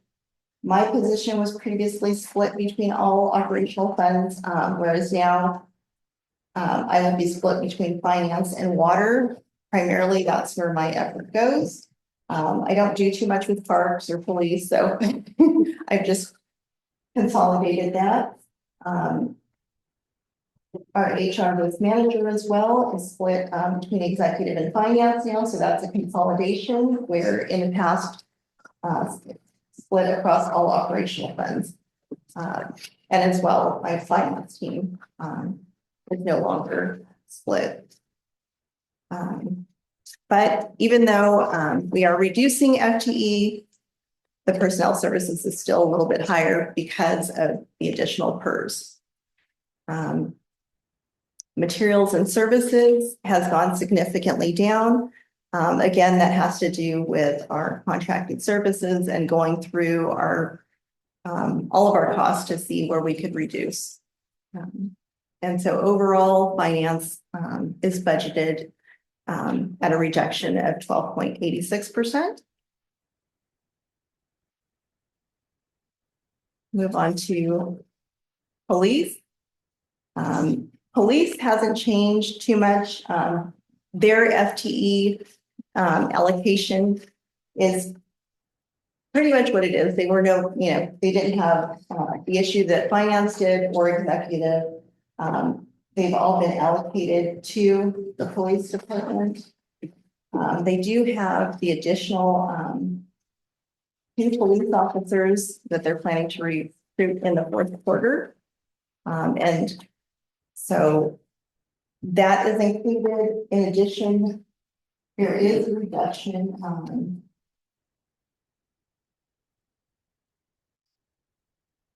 my position was previously split between all operational funds, whereas now I will be split between finance and water. Primarily, that's where my effort goes. I don't do too much with parks or police, so I've just consolidated that. Our HR risk manager as well is split between executive and finance now, so that's a consolidation where in the past split across all operational funds. And as well, my finance team is no longer split. But even though we are reducing FTE, the personnel services is still a little bit higher because of the additional PERS. Materials and services has gone significantly down. Again, that has to do with our contracted services and going through our all of our costs to see where we could reduce. And so overall, finance is budgeted at a reduction of 12.86%. Move on to police. Police hasn't changed too much. Their FTE allocation is pretty much what it is. They were they didn't have the issue that finance did or executive. They've all been allocated to the police department. They do have the additional 2 police officers that they're planning to recruit in the 4th quarter. And so that is included. In addition, there is a reduction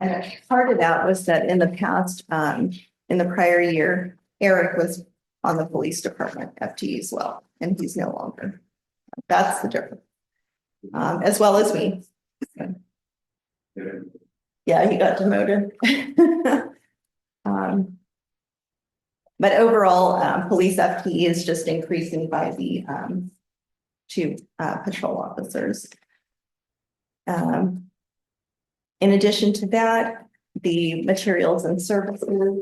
and part of that was that in the past, in the prior year, Eric was on the police department FTE as well, and he's no longer. That's the difference. As well as me. Yeah, he got demoted. But overall, police FTE is just increasing by the 2 patrol officers. In addition to that, the materials and services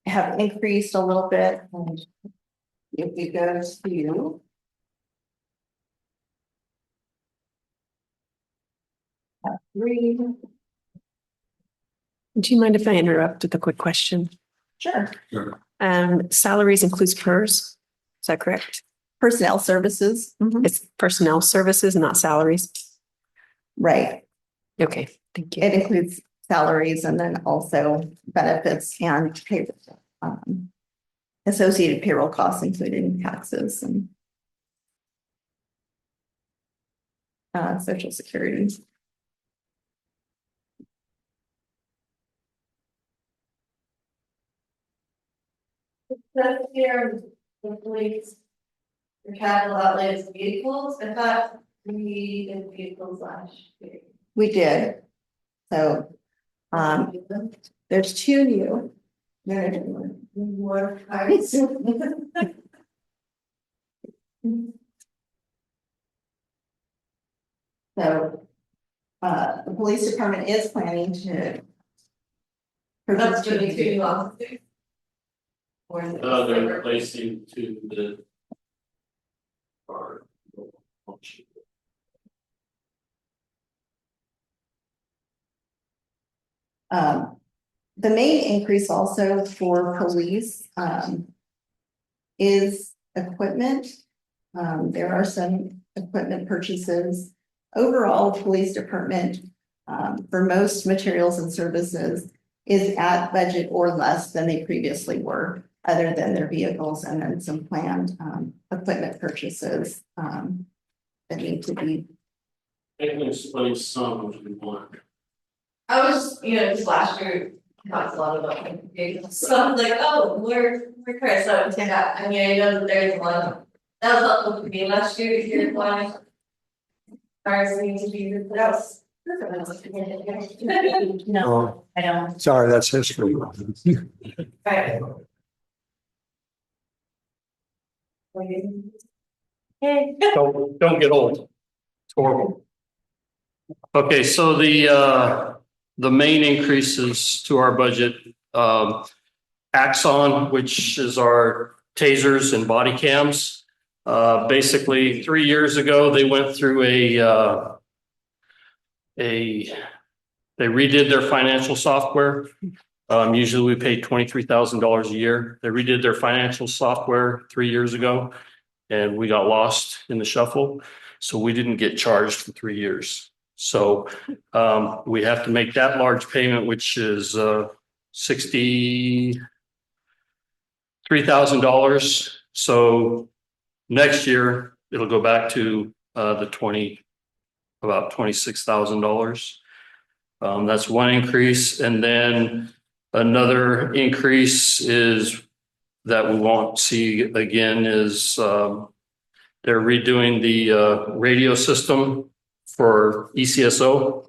have increased a little bit. And if we go to three. Do you mind if I interrupt with a quick question? Sure. Salaries includes PERS. Is that correct? Personnel services. It's personnel services, not salaries. Right. Okay, thank you. It includes salaries and then also benefits and pay, associated payroll costs, including taxes and social security. That's here, the police. The capital outlay is vehicles, I thought we did vehicles last year. We did. So, there's two new. More cars. So, the police department is planning to. That's doing two officers. Or is it- They're replacing to the. Or. The main increase also for police, is equipment. There are some equipment purchases. Overall, the police department, for most materials and services is at budget or less than they previously were, other than their vehicles and then some planned, equipment purchases, that need to be. I can explain some if you want. I was, just last year, talked a lot about vehicles, so I was like, oh, we're Chris, so yeah, I know that there's a lot of. That was helpful for me last year to hear why. Cars need to be replaced. No, Oh, I don't. sorry, that's history. Right. Don't get old. It's horrible. Okay, so the main increases to our budget, Axon, which is our tasers and body cams. Basically 3 years ago, they went through they redid their financial software. Usually we pay $23,000 a year. They redid their financial software 3 years ago and we got lost in the shuffle. So we didn't get charged for 3 years. So we have to make that large payment, which is $63,000. So next year it'll go back to about $26,000. That's one increase, and then another increase is that we won't see again is they're redoing the radio system for ECSO.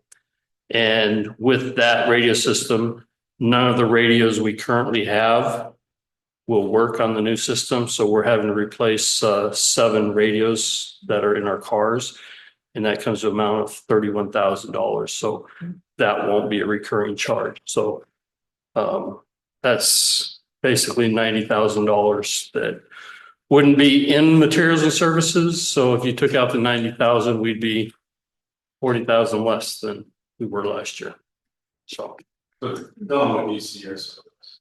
And with that radio system, none of the radios we currently have will work on the new system. So we're having to replace 7 radios that are in our cars. And that comes to an amount of $31,000. So that won't be a recurring charge. So that's basically $90,000 that wouldn't be in materials and services. So if you took out the 90,000, we'd be 40,000 less than we were last year. So ECS.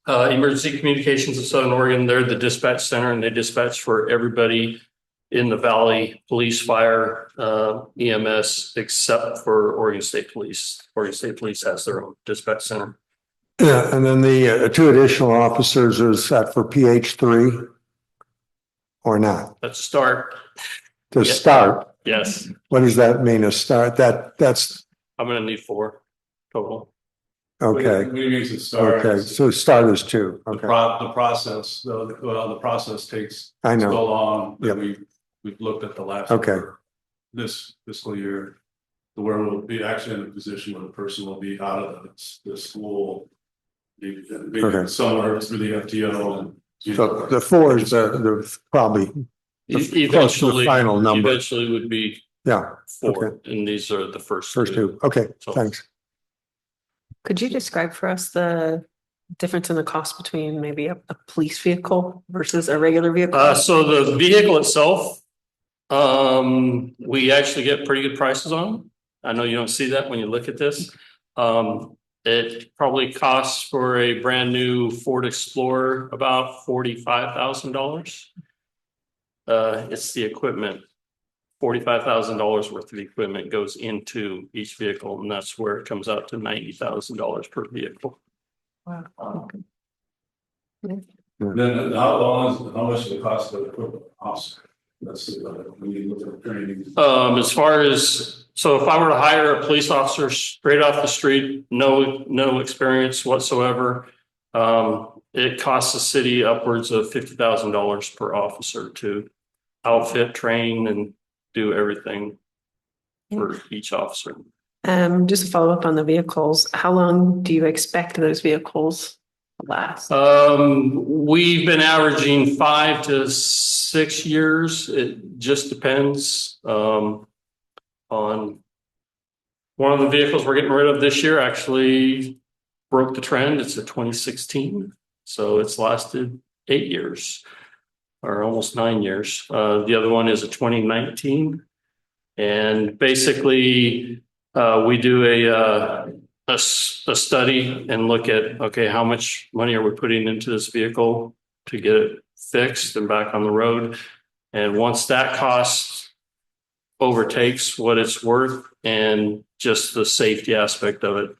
Emergency Communications of Southern Oregon, they're the dispatch center and they dispatch for everybody in the Valley, police, fire, EMS, except for Oregon State Police. Oregon State Police has their own dispatch center. Yeah, and then the 2 additional officers, is that for PH3 or not? Let's start. To Yeah. start, Yes, what does that mean, to start? That's, I'm gonna need 4 total. okay, We need to start. okay, so start is 2, The okay, process, the process takes I so know, long that Yep. we've looked at the last. Okay. This fiscal year, to where we'll be actually in a position where the person will be out of the school. Maybe Okay. somewhere through the FTO and. so the 4 is the probably, close to the Eventually, final number, eventually would be yeah, 4, and these are the first first 2, okay, So- thanks. Could you describe for us the difference in the cost between maybe a police vehicle versus a regular vehicle? So the vehicle itself, we actually get pretty good prices on. I know you don't see that when you look at this. It probably costs for a brand new Ford Explorer about $45,000. It's the equipment $45,000 worth of equipment goes into each vehicle, and that's where it comes out to $90,000 per vehicle. Then how much does it cost to equip an officer? That's when you look at training. As far as, so if I were to hire a police officer straight off the street, no experience whatsoever, it costs the city upwards of $50,000 per officer to outfit, train, and do everything for each officer. Just to follow up on the vehicles, how long do you expect those vehicles to last? We've been averaging 5 to 6 years. It just depends on one of the vehicles we're getting rid of this year actually broke the trend. It's a 2016. So it's lasted 8 years or almost 9 years. The other one is a 2019. And basically we do a study and look at, okay, how much money are we putting into this vehicle to get it fixed and back on the road? And once that cost overtakes what it's worth and just the safety aspect of it,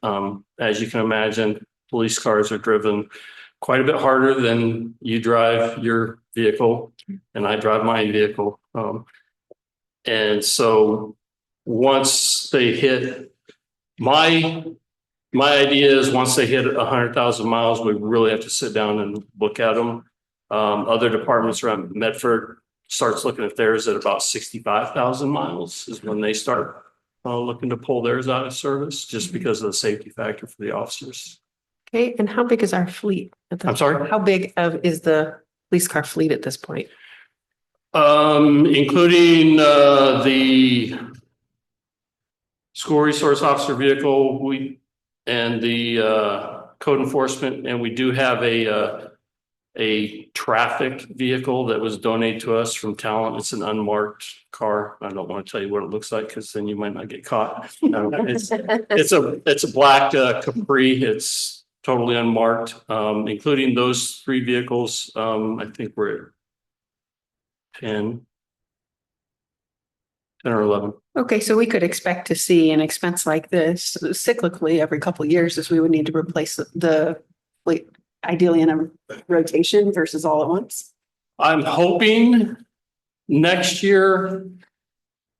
as you can imagine, police cars are driven quite a bit harder than you drive your vehicle and I drive my vehicle. And so once they hit, my idea is once they hit 100,000 miles, we really have to sit down and look at them. Other departments around Medford starts looking at theirs at about 65,000 miles is when they start looking to pull theirs out of service, just because of the safety factor for the officers. Okay, and how big is our fleet? I'm sorry? How big is the police car fleet at this point? Including the school resource officer vehicle, and the code enforcement, and we do have a traffic vehicle that was donated to us from Talent. It's an unmarked car. I don't want to tell you what it looks like because then you might not get caught. It's a black Capri. It's totally unmarked. Including those 3 vehicles, I think we're at 10 or 11. Okay, so we could expect to see an expense like this cyclically every couple of years, as we would need to replace the fleet, ideally in a rotation versus all at once. I'm hoping next year,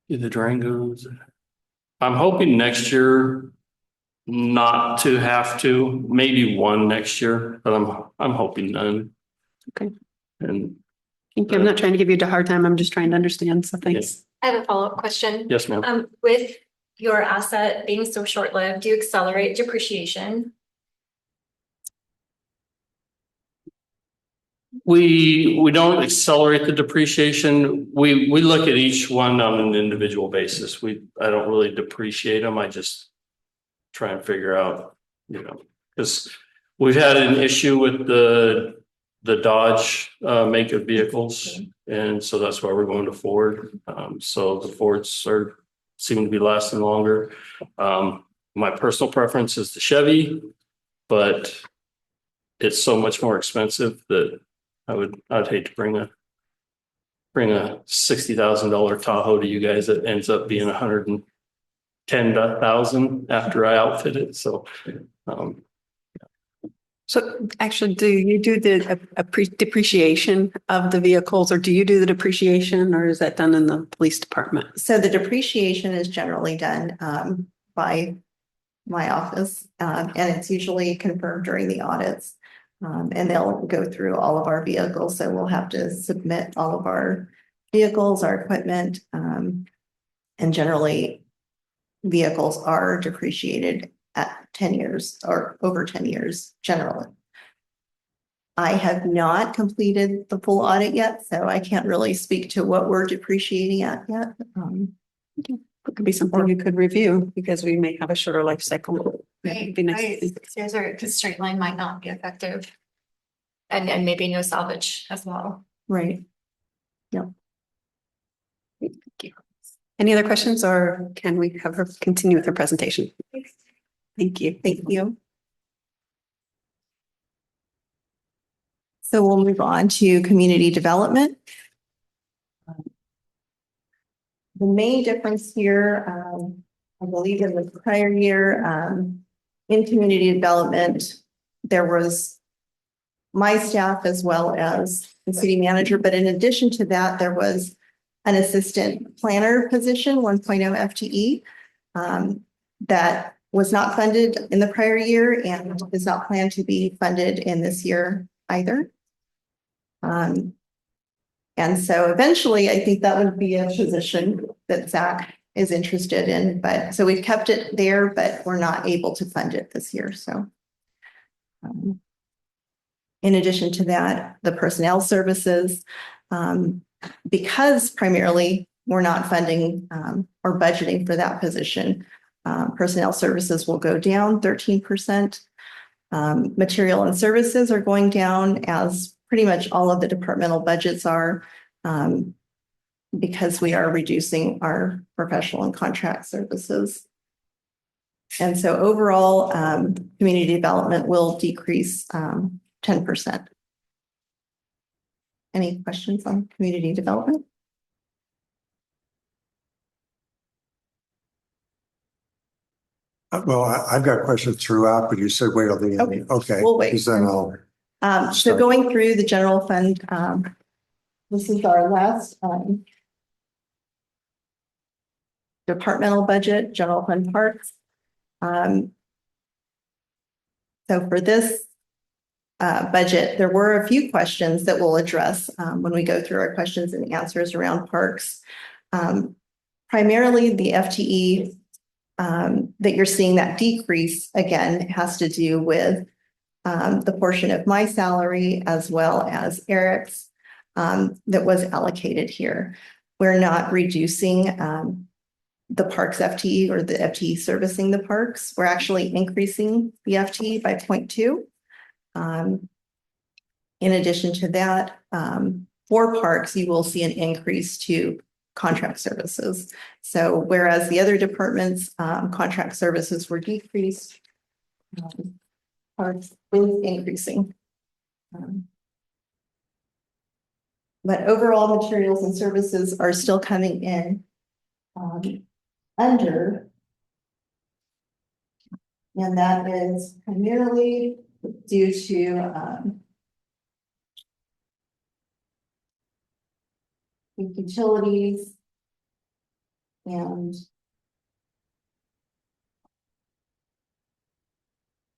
the Durangos. I'm hoping next year not to have to, maybe one next year, but I'm hoping none. Okay. And Thank you. I'm not trying to give you a hard time. I'm just trying to understand some things. I have a follow-up question. yes, ma'am. With your asset being so short-lived, do you accelerate depreciation? We don't accelerate the depreciation. We look at each one on an individual basis. I don't really depreciate them. I just try and figure out, because we've had an issue with the Dodge make of vehicles, and so that's why we're going to Ford. So the Fords seem to be lasting longer. My personal preference is the Chevy, but it's so much more expensive that I'd hate to bring a $60,000 Tahoe to you guys that ends up being $110,000 after I outfit it. So, So actually, do you do the depreciation of the vehicles, or do you do the depreciation, or is that done in the police department? So the depreciation is generally done by my office, and it's usually confirmed during the audits. And they'll go through all of our vehicles, so we'll have to submit all of our vehicles, our equipment, and generally vehicles are depreciated at 10 years or over 10 years generally. I have not completed the full audit yet, so I can't really speak to what we're depreciating at yet. It could be something you could review, because we may have a shorter life cycle. It'd be nice to see. Because straight line might not be effective. And maybe no salvage as well. Right. Thank you. Any other questions, or can we have her continue with her presentation? Thank you. Thank you. So we'll move on to community development. The main difference here, I believe in the prior year, in community development, there was my staff as well as the city manager, but in addition to that, there was an assistant planner position, 1.0 FTE, that was not funded in the prior year and is not planned to be funded in this year either. And so eventually, I think that would be a position that Zach is interested in, but so we've kept it there, but we're not able to fund it this year, so. In addition to that, the personnel services, because primarily we're not funding or budgeting for that position, personnel services will go down 13%. Material and services are going down as pretty much all of the departmental budgets are, because we are reducing our professional and contract services. And so overall, community development will decrease 10%. Any questions on community development? Well, I've got questions throughout, but you said wait till the end. Okay. We'll wait. 'Cause then I'll So start. going through the general fund, this is our last departmental budget, general fund parks. So for this budget, there were a few questions that we'll address when we go through our questions and answers around parks. Primarily the FTE that you're seeing that decrease again has to do with the portion of my salary as well as Eric's that was allocated here. We're not reducing the parks FTE or the FTE servicing the parks. We're actually increasing the FTE by 0.2. In addition to that, for parks, you will see an increase to contract services. So whereas the other departments, contract services were decreased, parks is increasing. But overall materials and services are still coming in under, and that is primarily due to utilities and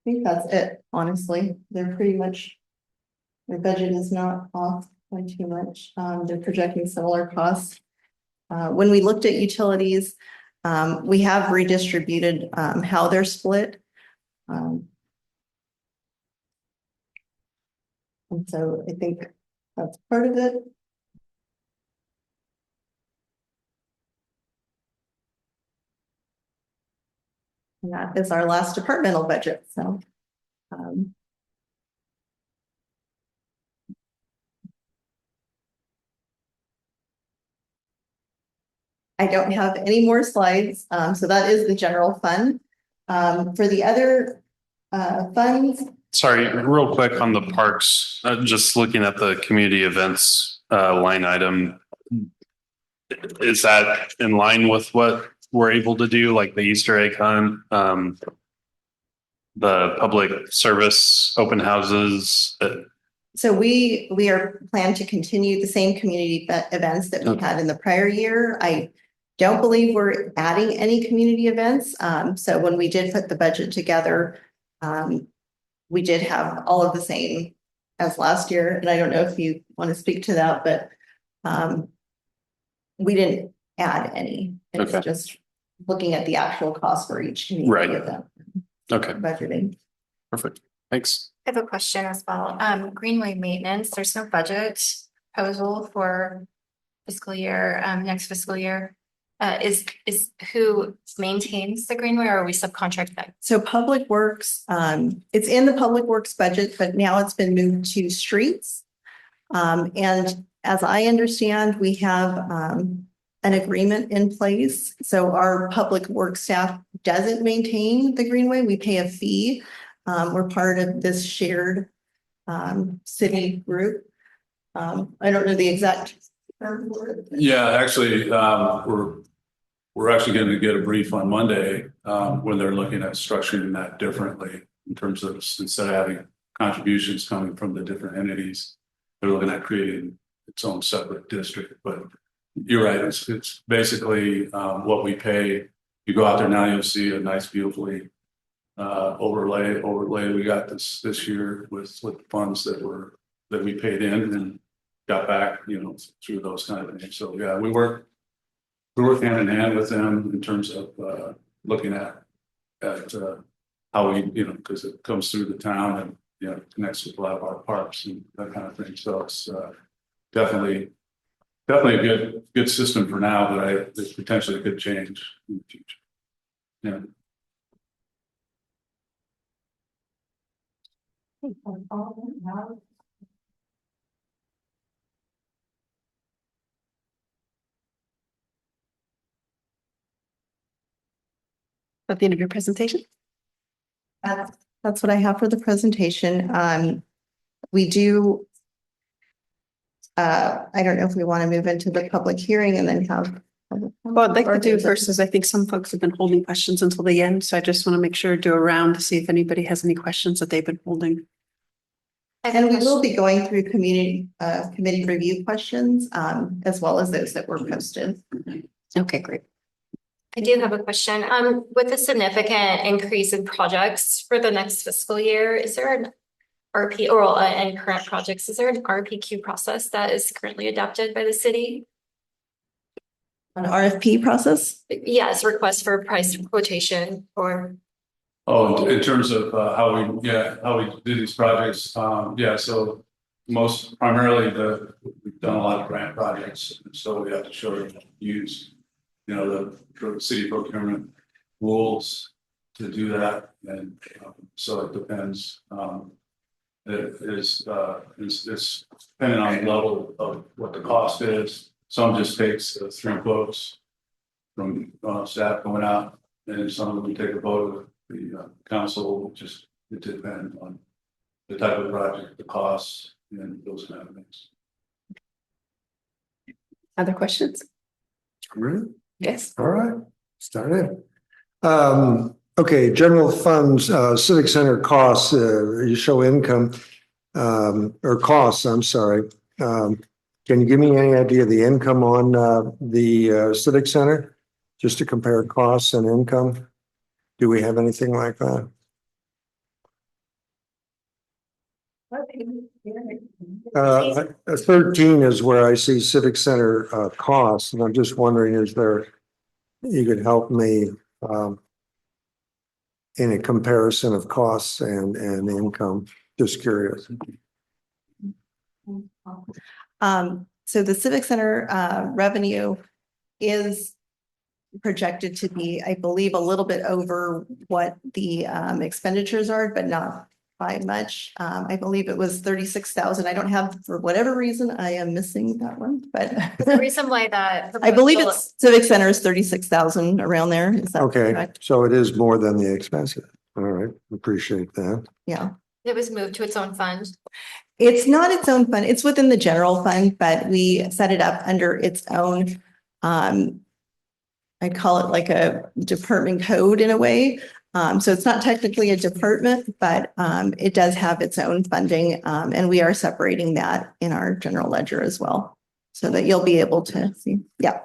I think that's it, honestly. They're pretty much, their budget is not off by too much. They're projecting similar costs. When we looked at utilities, we have redistributed how they're split. And so I think that's part of it. And that is our last departmental budget, so. I don't have any more slides, so that is the general fund. For the other funds. Sorry, real quick on the parks, just looking at the community events line item. Is that in line with what we're able to do, like the Easter egg hunt, the public service open houses? So we are planned to continue the same community events that we had in the prior year. I don't believe we're adding any community events. So when we did put the budget together, we did have all of the same as last year. And I don't know if you want to speak to that, but we didn't add any. It's just looking at the actual cost for each community event. Okay. Budgeting. Perfect. Thanks. I have a question as well. Greenway maintenance, there's no budget proposal for fiscal year, next fiscal year. Is who maintains the Greenway or are we subcontract that? So Public Works, it's in the Public Works budget, but now it's been moved to streets. And as I understand, we have an agreement in place. So our Public Works staff doesn't maintain the Greenway. We pay a fee. We're part of this shared city group. I don't know the exact Yeah, actually, we're actually going to get a brief on Monday, when they're looking at structuring that differently in terms of instead of having contributions coming from the different entities, they're looking at creating its own separate district. But you're right, it's basically, what we pay. You go out there now, you'll see a nice, beautifully overlay we got this year with funds that we paid in and got back, through those kind of things. So yeah, we work hand in hand with them in terms of looking at how we, because it comes through the town and connects with a lot of our parks and that kind of thing. So it's definitely a good system for now, but there's potentially could change in the future. Yeah. At the end of your presentation? That's what I have for the presentation. We do. I don't know if we want to move into the public hearing and then have. Well, I'd like to do first is I think some folks have been holding questions until the end. So I just want to make sure to do a round to see if anybody has any questions that they've been holding. And we will be going through community committee review questions, as well as those that were posted. Okay, great. I do have a question. With a significant increase in projects for the next fiscal year, is there an RP or and current projects, is there an RPQ process that is currently adopted by the city? An RFP process? Yes, request for price quotation or. Oh, in terms of how we do these projects, so most primarily we've done a lot of grant projects, so we have to show them use, the city procurement rules to do that, and so it depends. It's depending on the level of what the cost is. Some just takes 3 quotes from staff going out, and some of them take a vote of the council. It depends on the type of project, the costs, and those kind of things. Other questions? Really? Yes. All right, start it. Okay, general funds, civic center costs, you show income, or costs, I'm sorry. Can you give me any idea of the income on the civic center? Just to compare costs and income? Do we have anything like that? Uh, 13 is where I see civic center costs, and I'm just wondering, you could help me in a comparison of costs and income? Just curious. So the civic center revenue is projected to be, I believe, a little bit over what the expenditures are, but not by much. I believe it was 36,000. I don't have, for whatever reason, I am missing that one, but The reason why that. I believe it's civic center is 36,000 around there. Is that Okay, correct? so it is more than the expenses. All right, appreciate that. Yeah. It was moved to its own fund. It's not its own fund. It's within the general fund, but we set it up under its own, I call it like a department code in a way. So it's not technically a department, but it does have its own funding. And we are separating that in our general ledger as well, so that you'll be able to see. Yeah.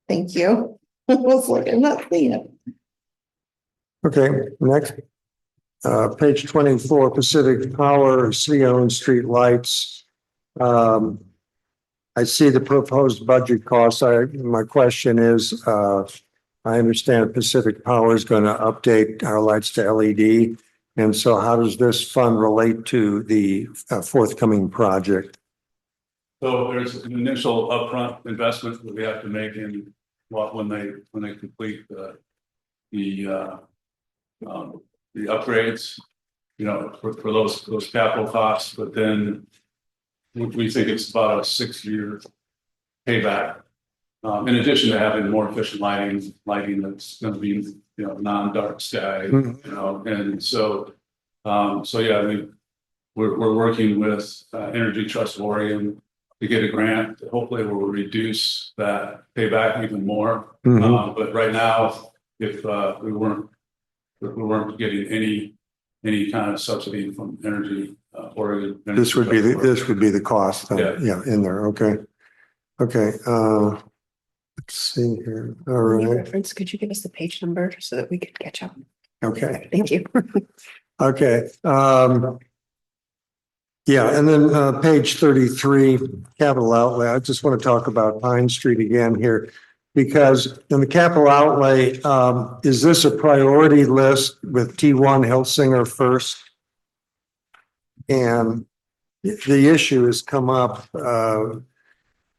Thank you. I was like, I'm not seeing it. Okay, next. Page 24, Pacific Power, city-owned street lights. I see the proposed budget costs. My question is, I understand Pacific Power is going to update our lights to LED. And so how does this fund relate to the forthcoming project? So there's an initial upfront investment that we have to make in when they complete the upgrades, for those capital costs, but then we think it's about a 6-year payback. In addition to having more efficient lighting that's going to be, non-dark sky, and so yeah, we're working with Energy Trust Orion to get a grant. Hopefully we'll reduce that payback even more. Mhm. But right now, if we weren't getting any kind of subsidy from energy or. This would be the cost, Yeah. in there, okay. Okay, let's see here, all right, Reference, could you give us the page number so that we could catch up? okay, Thank you. okay. Yeah, and then page 33, capital outlay. I just want to talk about Pine Street again here. Because in the capital outlay, is this a priority list with T1 Hilsinger first? And the issue has come up,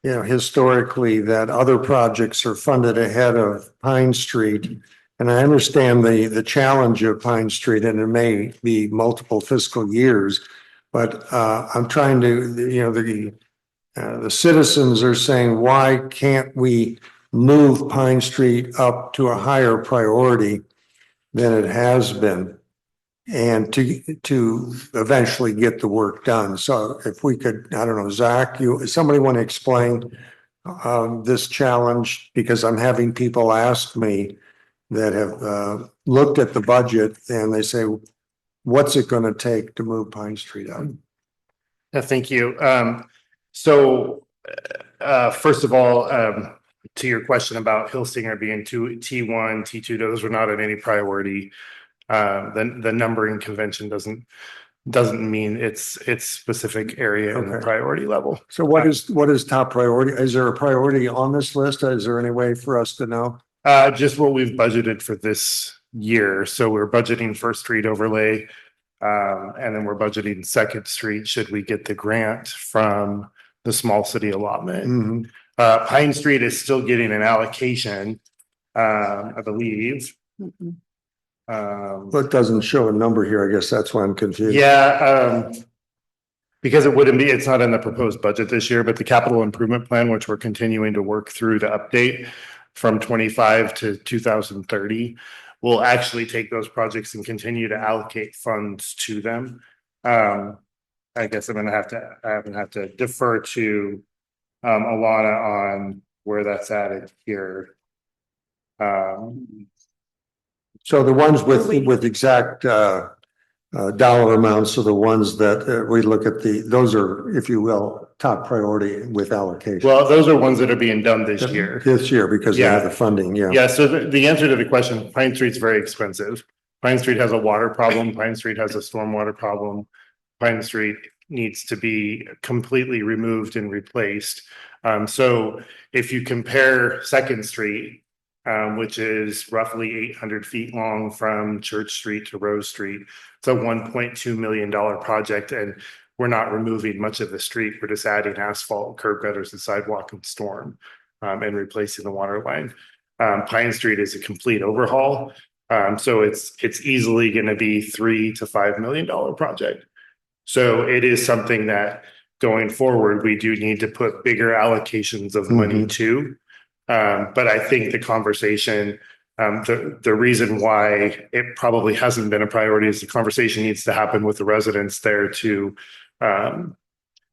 historically that other projects are funded ahead of Pine Street. And I understand the challenge of Pine Street, and it may be multiple fiscal years, but I'm trying to, the citizens are saying, why can't we move Pine Street up to a higher priority than it has been? And to eventually get the work done. So if we could, I don't know, Zach, somebody want to explain this challenge? Because I'm having people ask me that have looked at the budget and they say, what's it going to take to move Pine Street up? Thank you. First of all, to your question about Hilsinger being T1, T2, those were not at any priority. The numbering convention doesn't mean it's specific area in the priority level. So what is top priority? Is there a priority on this list? Is there any way for us to know? Just what we've budgeted for this year. So we're budgeting First Street overlay, and then we're budgeting Second Street should we get the grant from the small city allotment. Mm-hmm. Pine Street is still getting an allocation, I believe. But it doesn't show a number here. I guess that's why I'm confused. Yeah, because it's not in the proposed budget this year, but the capital improvement plan, which we're continuing to work through to update from 25 to 2030, will actually take those projects and continue to allocate funds to them. I guess I'm gonna have to defer to Alana on where that's at here. So the ones with exact dollar amounts are the ones that we look at those are, if you will, top priority with allocation. Well, those are ones that are being done this year. This year because they have the funding, yeah. Yeah, so the answer to the question, Pine Street's very expensive. Pine Street has a water problem. Pine Street has a stormwater problem. Pine Street needs to be completely removed and replaced. So if you compare Second Street, which is roughly 800 feet long from Church Street to Rose Street, it's a $1.2 million project, and we're not removing much of the street. We're just adding asphalt, curb gutters, and sidewalk and storm, and replacing the water line. Pine Street is a complete overhaul. So it's easily going to be $3 to $5 million project. So it is something that going forward, we do need to put bigger allocations of money to. But I think the conversation, the reason why it probably hasn't been a priority is the conversation needs to happen with the residents there to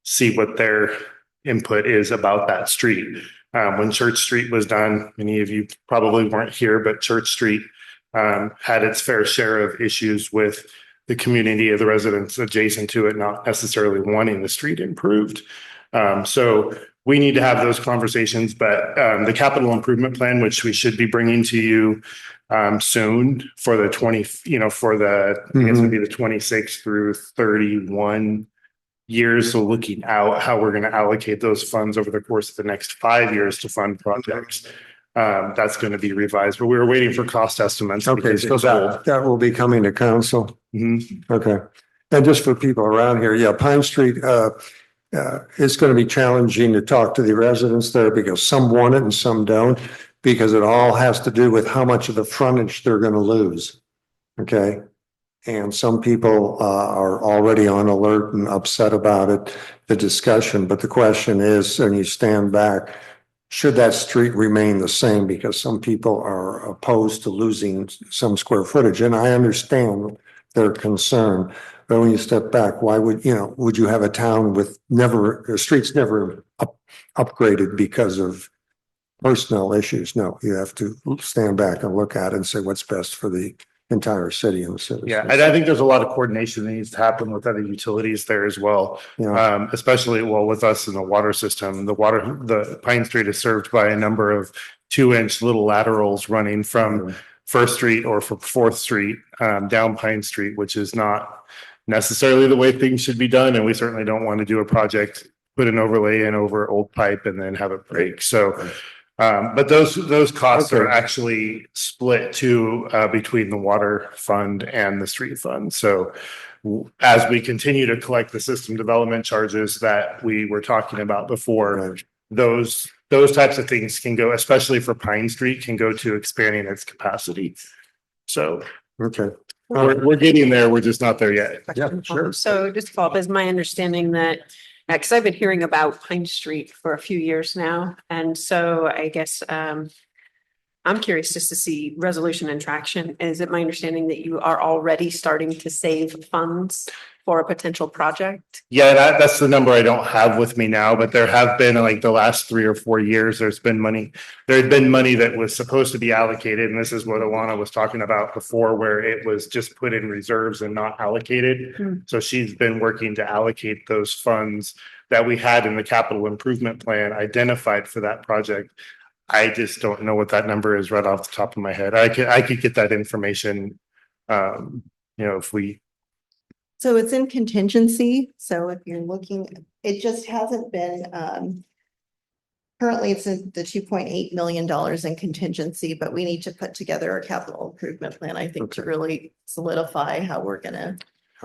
see what their input is about that street. When Church Street was done, many of you probably weren't here, but Church Street had its fair share of issues with the community of the residents adjacent to it, not necessarily wanting the street improved. So we need to have those conversations, but the capital improvement plan, which we should be bringing to you soon for the I guess it would be the 26 through 31 years. So looking out how we're going to allocate those funds over the course of the next 5 years to fund projects. That's going to be revised, but we were waiting for cost estimates. Okay, so that will be coming to council. Mm-hmm. Okay. And just for people around here, yeah, Pine Street, it's going to be challenging to talk to the residents there because some want it and some don't, because it all has to do with how much of the frontage they're going to lose. Okay. And some people are already on alert and upset about it, the discussion. But the question is, and you stand back, should that street remain the same? Because some people are opposed to losing some square footage. And I understand their concern. But when you step back, why would, would you have a town with streets never upgraded because of personnel issues? No, you have to stand back and look at it and say what's best for the entire city and the citizens. Yeah, and I think there's a lot of coordination that needs to happen with other utilities there as well. Yeah. Especially with us in the water system, the Pine Street is served by a number of 2-inch little laterals running from First Street or from Fourth Street down Pine Street, which is not necessarily the way things should be done. And we certainly don't want to do a project, put an overlay in over old pipe and then have it break. So, but those costs are actually split between the water fund and the street fund. So as we continue to collect the system development charges that we were talking about before, those types of things can go, especially for Pine Street, can go to expanding its capacity. So we're getting there. We're just not there yet. Yeah, sure. So just to follow up, is my understanding that, because I've been hearing about Pine Street for a few years now. And so I guess I'm curious just to see resolution and traction. Is it my understanding that you are already starting to save funds for a potential project? Yeah, that's the number I don't have with me now, but there have been like the last 3 or 4 years, there had been money that was supposed to be allocated. And this is what Alana was talking about before, where it was just put in reserves and not allocated. So she's been working to allocate those funds that we had in the capital improvement plan identified for that project. I just don't know what that number is right off the top of my head. I could get that information, if we. So it's in contingency. So if you're looking, it just hasn't been, currently it's in the $2.8 million in contingency, but we need to put together a capital improvement plan, I think, to really solidify how we're going to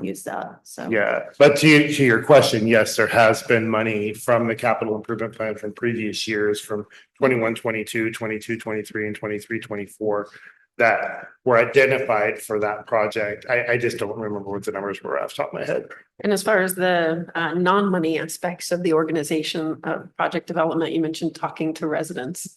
use that. So, yeah, but to your question, yes, there has been money from the capital improvement plan from previous years, from 21, 22, 22, 23, and 23, 24. That were identified for that project. I just don't remember what the numbers were off the top of my head. And as far as the non-money aspects of the organization of project development, you mentioned talking to residents.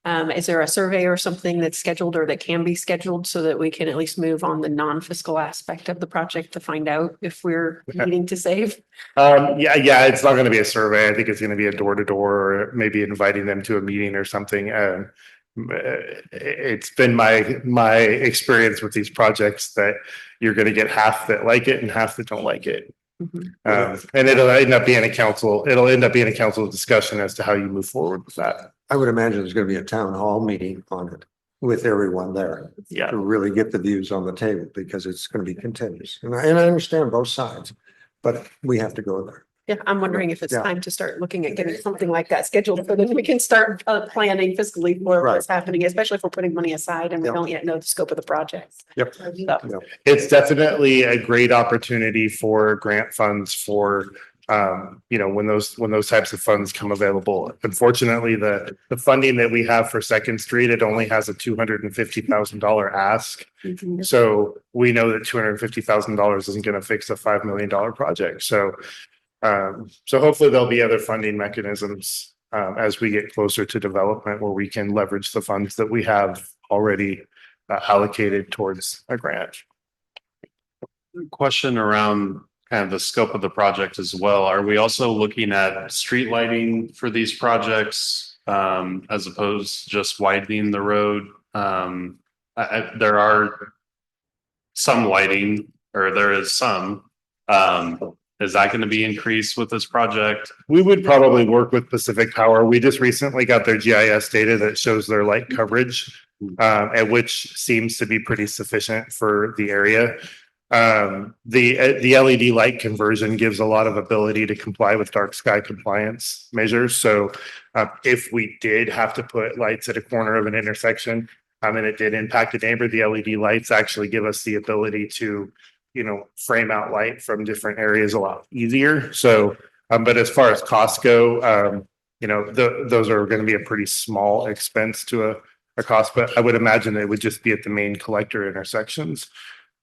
Is there a survey or something that's scheduled or that can be scheduled so that we can at least move on the non-fiscal aspect of the project to find out if we're needing to save? Yeah, it's not going to be a survey. I think it's going to be a door-to-door, or maybe inviting them to a meeting or something. It's been my experience with these projects that you're going to get half that like it and half that don't like it. And it'll end up being a council discussion as to how you move forward with that. I would imagine there's going to be a town hall meeting on it with everyone there. Yeah. To really get the views on the table, because it's going to be contentious. And I understand both sides, but we have to go there. Yeah, I'm wondering if it's time to start looking at getting something like that scheduled so that we can start planning fiscally for what's happening, especially if we're putting money aside and we don't yet know the scope of the project. Yep. So, It's definitely a great opportunity for grant funds for, when those types of funds come available. Unfortunately, the funding that we have for Second Street, it only has a $250,000 ask. So we know that $250,000 isn't going to fix a $5 million project. So hopefully there'll be other funding mechanisms as we get closer to development where we can leverage the funds that we have already allocated towards a grant. Question around kind of the scope of the project as well. Are we also looking at street lighting for these projects as opposed to just widening the road? There are some lighting, or there is some. Is that going to be increased with this project? We would probably work with Pacific Power. We just recently got their GIS data that shows their light coverage, and which seems to be pretty sufficient for the area. The LED light conversion gives a lot of ability to comply with dark sky compliance measures. So if we did have to put lights at a corner of an intersection, and it did impact a neighbor, the LED lights actually give us the ability to frame out light from different areas a lot easier. So, but as far as costs go, those are going to be a pretty small expense to a cost, but I would imagine it would just be at the main collector intersections.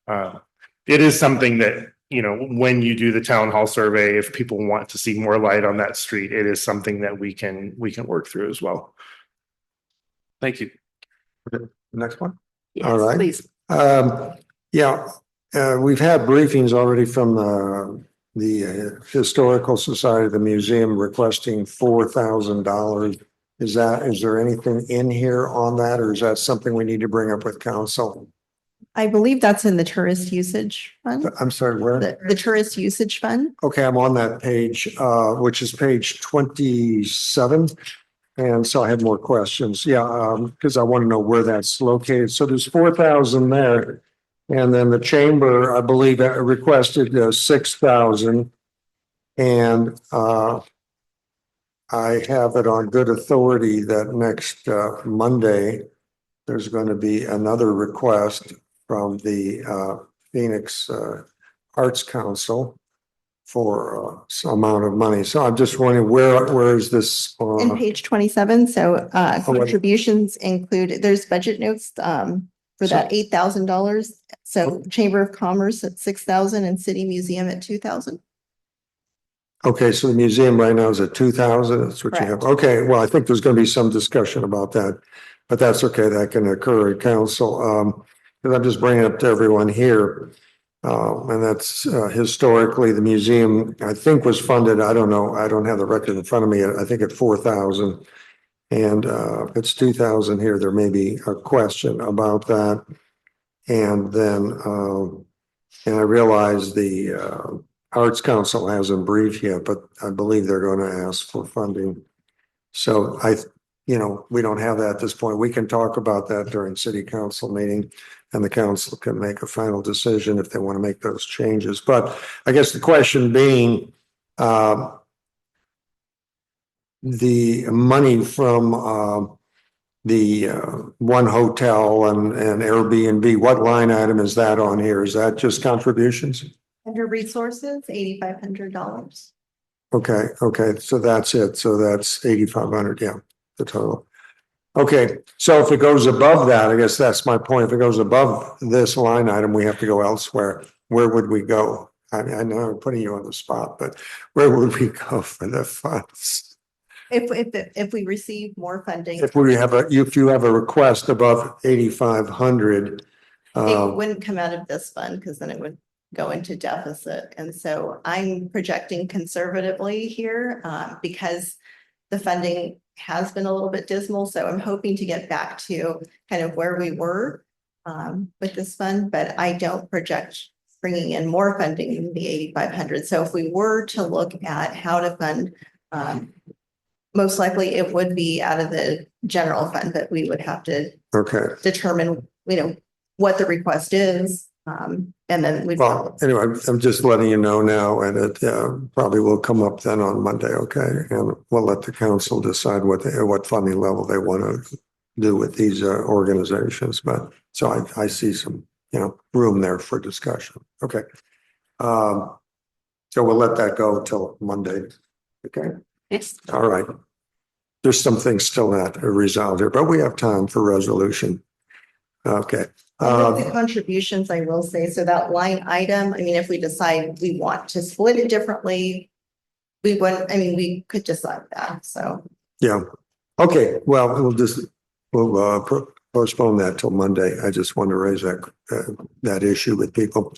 It is something that, when you do the town hall survey, if people want to see more light on that street, it is something that we can work through as well. Thank you. Next one. Yes, All right. please. Yeah. we've had briefings already from the Historical Society of the Museum requesting $4,000. Is there anything in here on that, or is that something we need to bring up with council? I believe that's in the tourist usage fund, I'm sorry, where? the tourist usage fund. Okay, I'm on that page, which is page 27. And so I have more questions. Yeah, because I want to know where that's located. So there's 4,000 there. And then the chamber, I believe, requested 6,000. And I have it on good authority that next Monday, there's going to be another request from the Phoenix Arts Council for some amount of money. So I'm just wondering, where is this? In page 27, so contributions include, there's budget notes for that $8,000. So Chamber of Commerce at 6,000 and City Museum at 2,000. Okay, so the museum right now is at 2,000. That's what you have. Okay, well, I think there's going to be some discussion about that, but that's okay. That can occur at council. Because I'm just bringing it up to everyone here. And that's historically the museum, I think, was funded. I don't know. I don't have the record in front of me. I think at 4,000. And if it's 2,000 here, there may be a question about that. And then, and I realize the Arts Council hasn't briefed yet, but I believe they're going to ask for funding. So we don't have that at this point. We can talk about that during city council meeting, and the council can make a final decision if they want to make those changes. But I guess the question being, the money from the one hotel and Airbnb, what line item is that on here? Is that just contributions? Under resources, $8,500. Okay, so that's it. So that's 8,500, yeah, the total. Okay, so if it goes above that, I guess that's my point. If it goes above this line item, we have to go elsewhere. Where would we go? I know I'm putting you on the spot, but where would we go for the funds? If we receive more funding, If you have a request above 8,500, it wouldn't come out of this fund because then it would go into deficit. And so I'm projecting conservatively here because the funding has been a little bit dismal. So I'm hoping to get back to kind of where we were with this fund, but I don't project bringing in more funding than the 8,500. So if we were to look at how to fund, most likely it would be out of the general fund, but we would have to determine, what the request is. And then anyway, I'm just letting you know now, and it probably will come up then on Monday. Okay. And we'll let the council decide what funding level they want to do with these organizations. But so I see some, room there for discussion. Okay. So we'll let that go till Monday. Okay. Yes. All right. There's some things still not resolved here, but we have time for resolution. Okay. the contributions, I will say, so that line item, I mean, if we decide we want to split it differently, we wouldn't, I mean, we could decide that, so. Yeah. Okay. Well, we'll postpone that till Monday. I just want to raise that issue with people.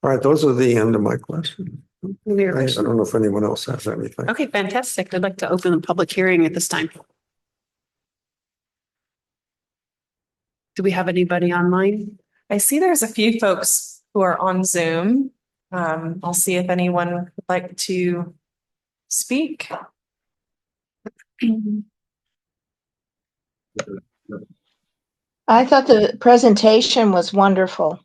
All right. Those are the end of my questions. I don't know if anyone else has anything. Okay, fantastic. I'd like to open the public hearing at this time. Do we have anybody online? I see there's a few folks who are on Zoom. I'll see if anyone would like to speak. I thought the presentation was wonderful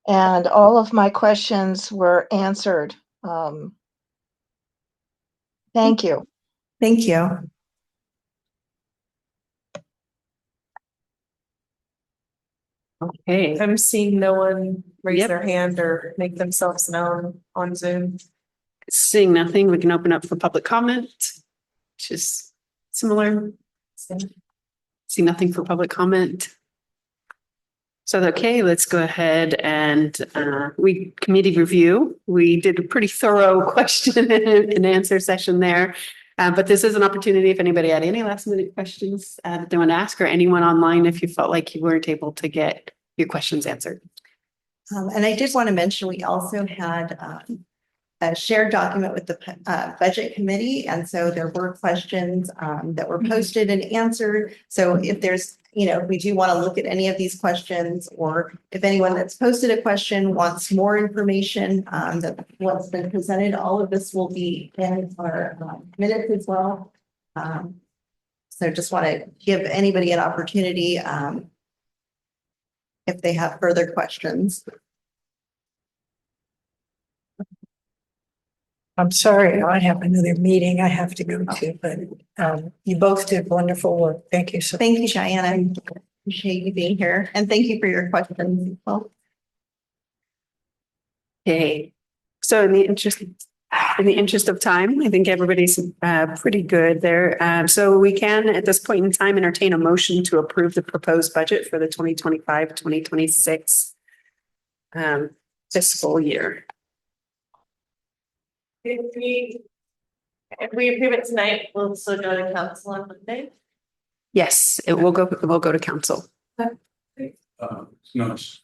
and all of my questions were answered. Thank you. Thank you. Okay. I'm seeing no one raise their hand or make themselves known on Zoom. Seeing nothing, we can open up for public comment, which is similar. See nothing for public comment. So, okay, let's go ahead and committee review. We did a pretty thorough question and answer session there. But this is an opportunity if anybody had any last minute questions that they want to ask, or anyone online if you felt like you weren't able to get your questions answered. And I did want to mention, we also had a shared document with the budget committee. And so there were questions that were posted and answered. So if there's, if we do want to look at any of these questions, or if anyone that's posted a question wants more information that what's been presented, all of this will be in our minutes as well. So just want to give anybody an opportunity if they have further questions. I'm sorry, I have another meeting I have to go to, but you both did wonderful work. Thank you so much. Thank you, Cheyenne. I appreciate you being here, and thank you for your questions as well. Okay, so in the interest of time, I think everybody's pretty good there. So we can, at this point in time, entertain a motion to approve the proposed budget for the 2025-2026 fiscal year. If we approve it tonight, we'll still go to council on Monday. Yes, it will go to council. Nice.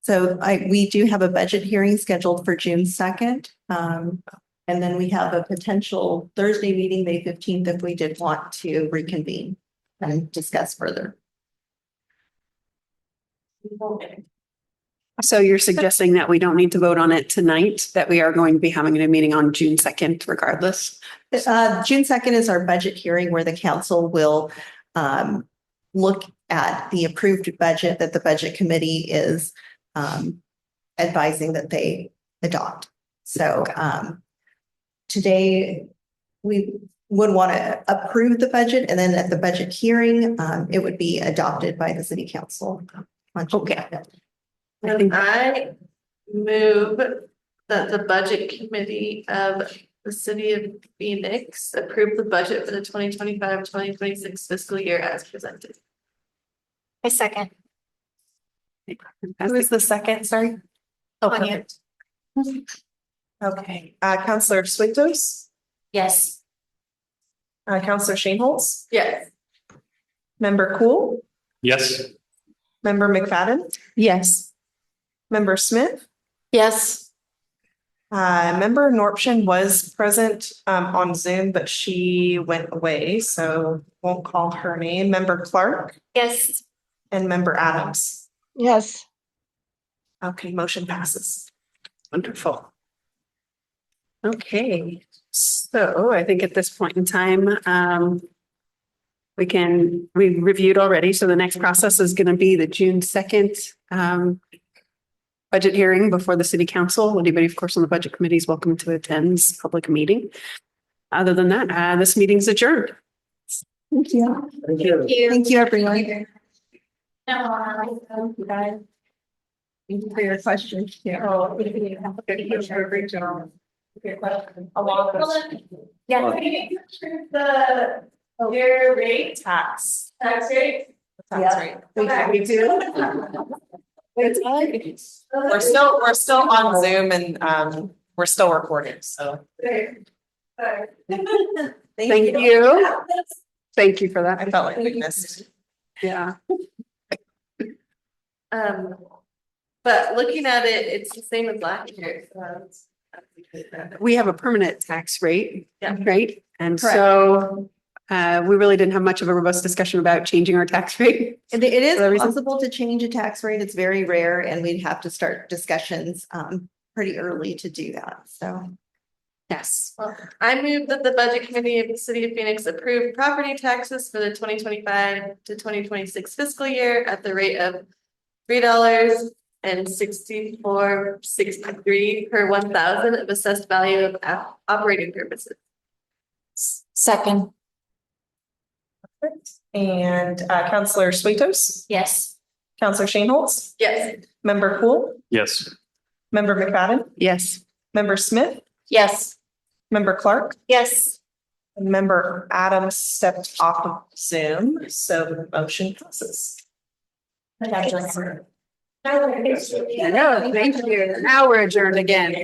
So we do have a budget hearing scheduled for June 2nd. And then we have a potential Thursday meeting, May 15th, if we did want to reconvene and discuss further. So you're suggesting that we don't need to vote on it tonight, that we are going to be having a meeting on June 2nd regardless? June 2nd is our budget hearing where the council will look at the approved budget that the budget committee is advising that they adopt. So today we would want to approve the budget, and then at the budget hearing, it would be adopted by the city council. Okay. I move that the budget committee of the city of Phoenix approve the budget for the 2025-2026 fiscal year as presented. I second. Who is the second? Sorry. Tanya. Okay, Counselor Swintos, Yes. Counselor Shaneholtz, Yes. Member Cool, Yes. Member McFadden, Yes. Member Smith, Yes. Member Norption was present on Zoom, but she went away, so won't call her name. Member Clark Yes. and Member Adams. Yes. Okay, motion passes. Wonderful. Okay, so I think at this point in time, we reviewed already, so the next process is going to be the June 2nd budget hearing before the city council. Anybody, of course, on the budget committee is welcome to attend this public meeting. Other than that, this meeting's adjourned. Thank you. Thank you. Thank you, everyone. No, Thank you for your questions. A lot of your rate tax. Tax rate? Tax rate. Okay. We do. We're still on Zoom and we're still recording, so. Thank you. Thank you for that. I felt like we missed. Yeah. But looking at it, it's the same as last year. We have a permanent tax rate, Yeah. right? And so we really didn't have much of a robust discussion about changing our tax rate. It For that is reason? possible to change a tax rate. It's very rare, and we'd have to start discussions pretty early to do that. So Yes. I move that the budget committee of the city of Phoenix approve property taxes for the 2025 to 2026 fiscal year at the rate of $3.6463 per 1,000 of assessed value of operating purposes. Second. And Counselor Swintos, Yes. Counselor Shaneholtz, Yes. Member Cool, Yes. Member McFadden, Yes. Member Smith, Yes. Member Clark, Yes. and Member Adams stepped off of Zoom, so the motion passes. No, thank you. Now we're adjourned again.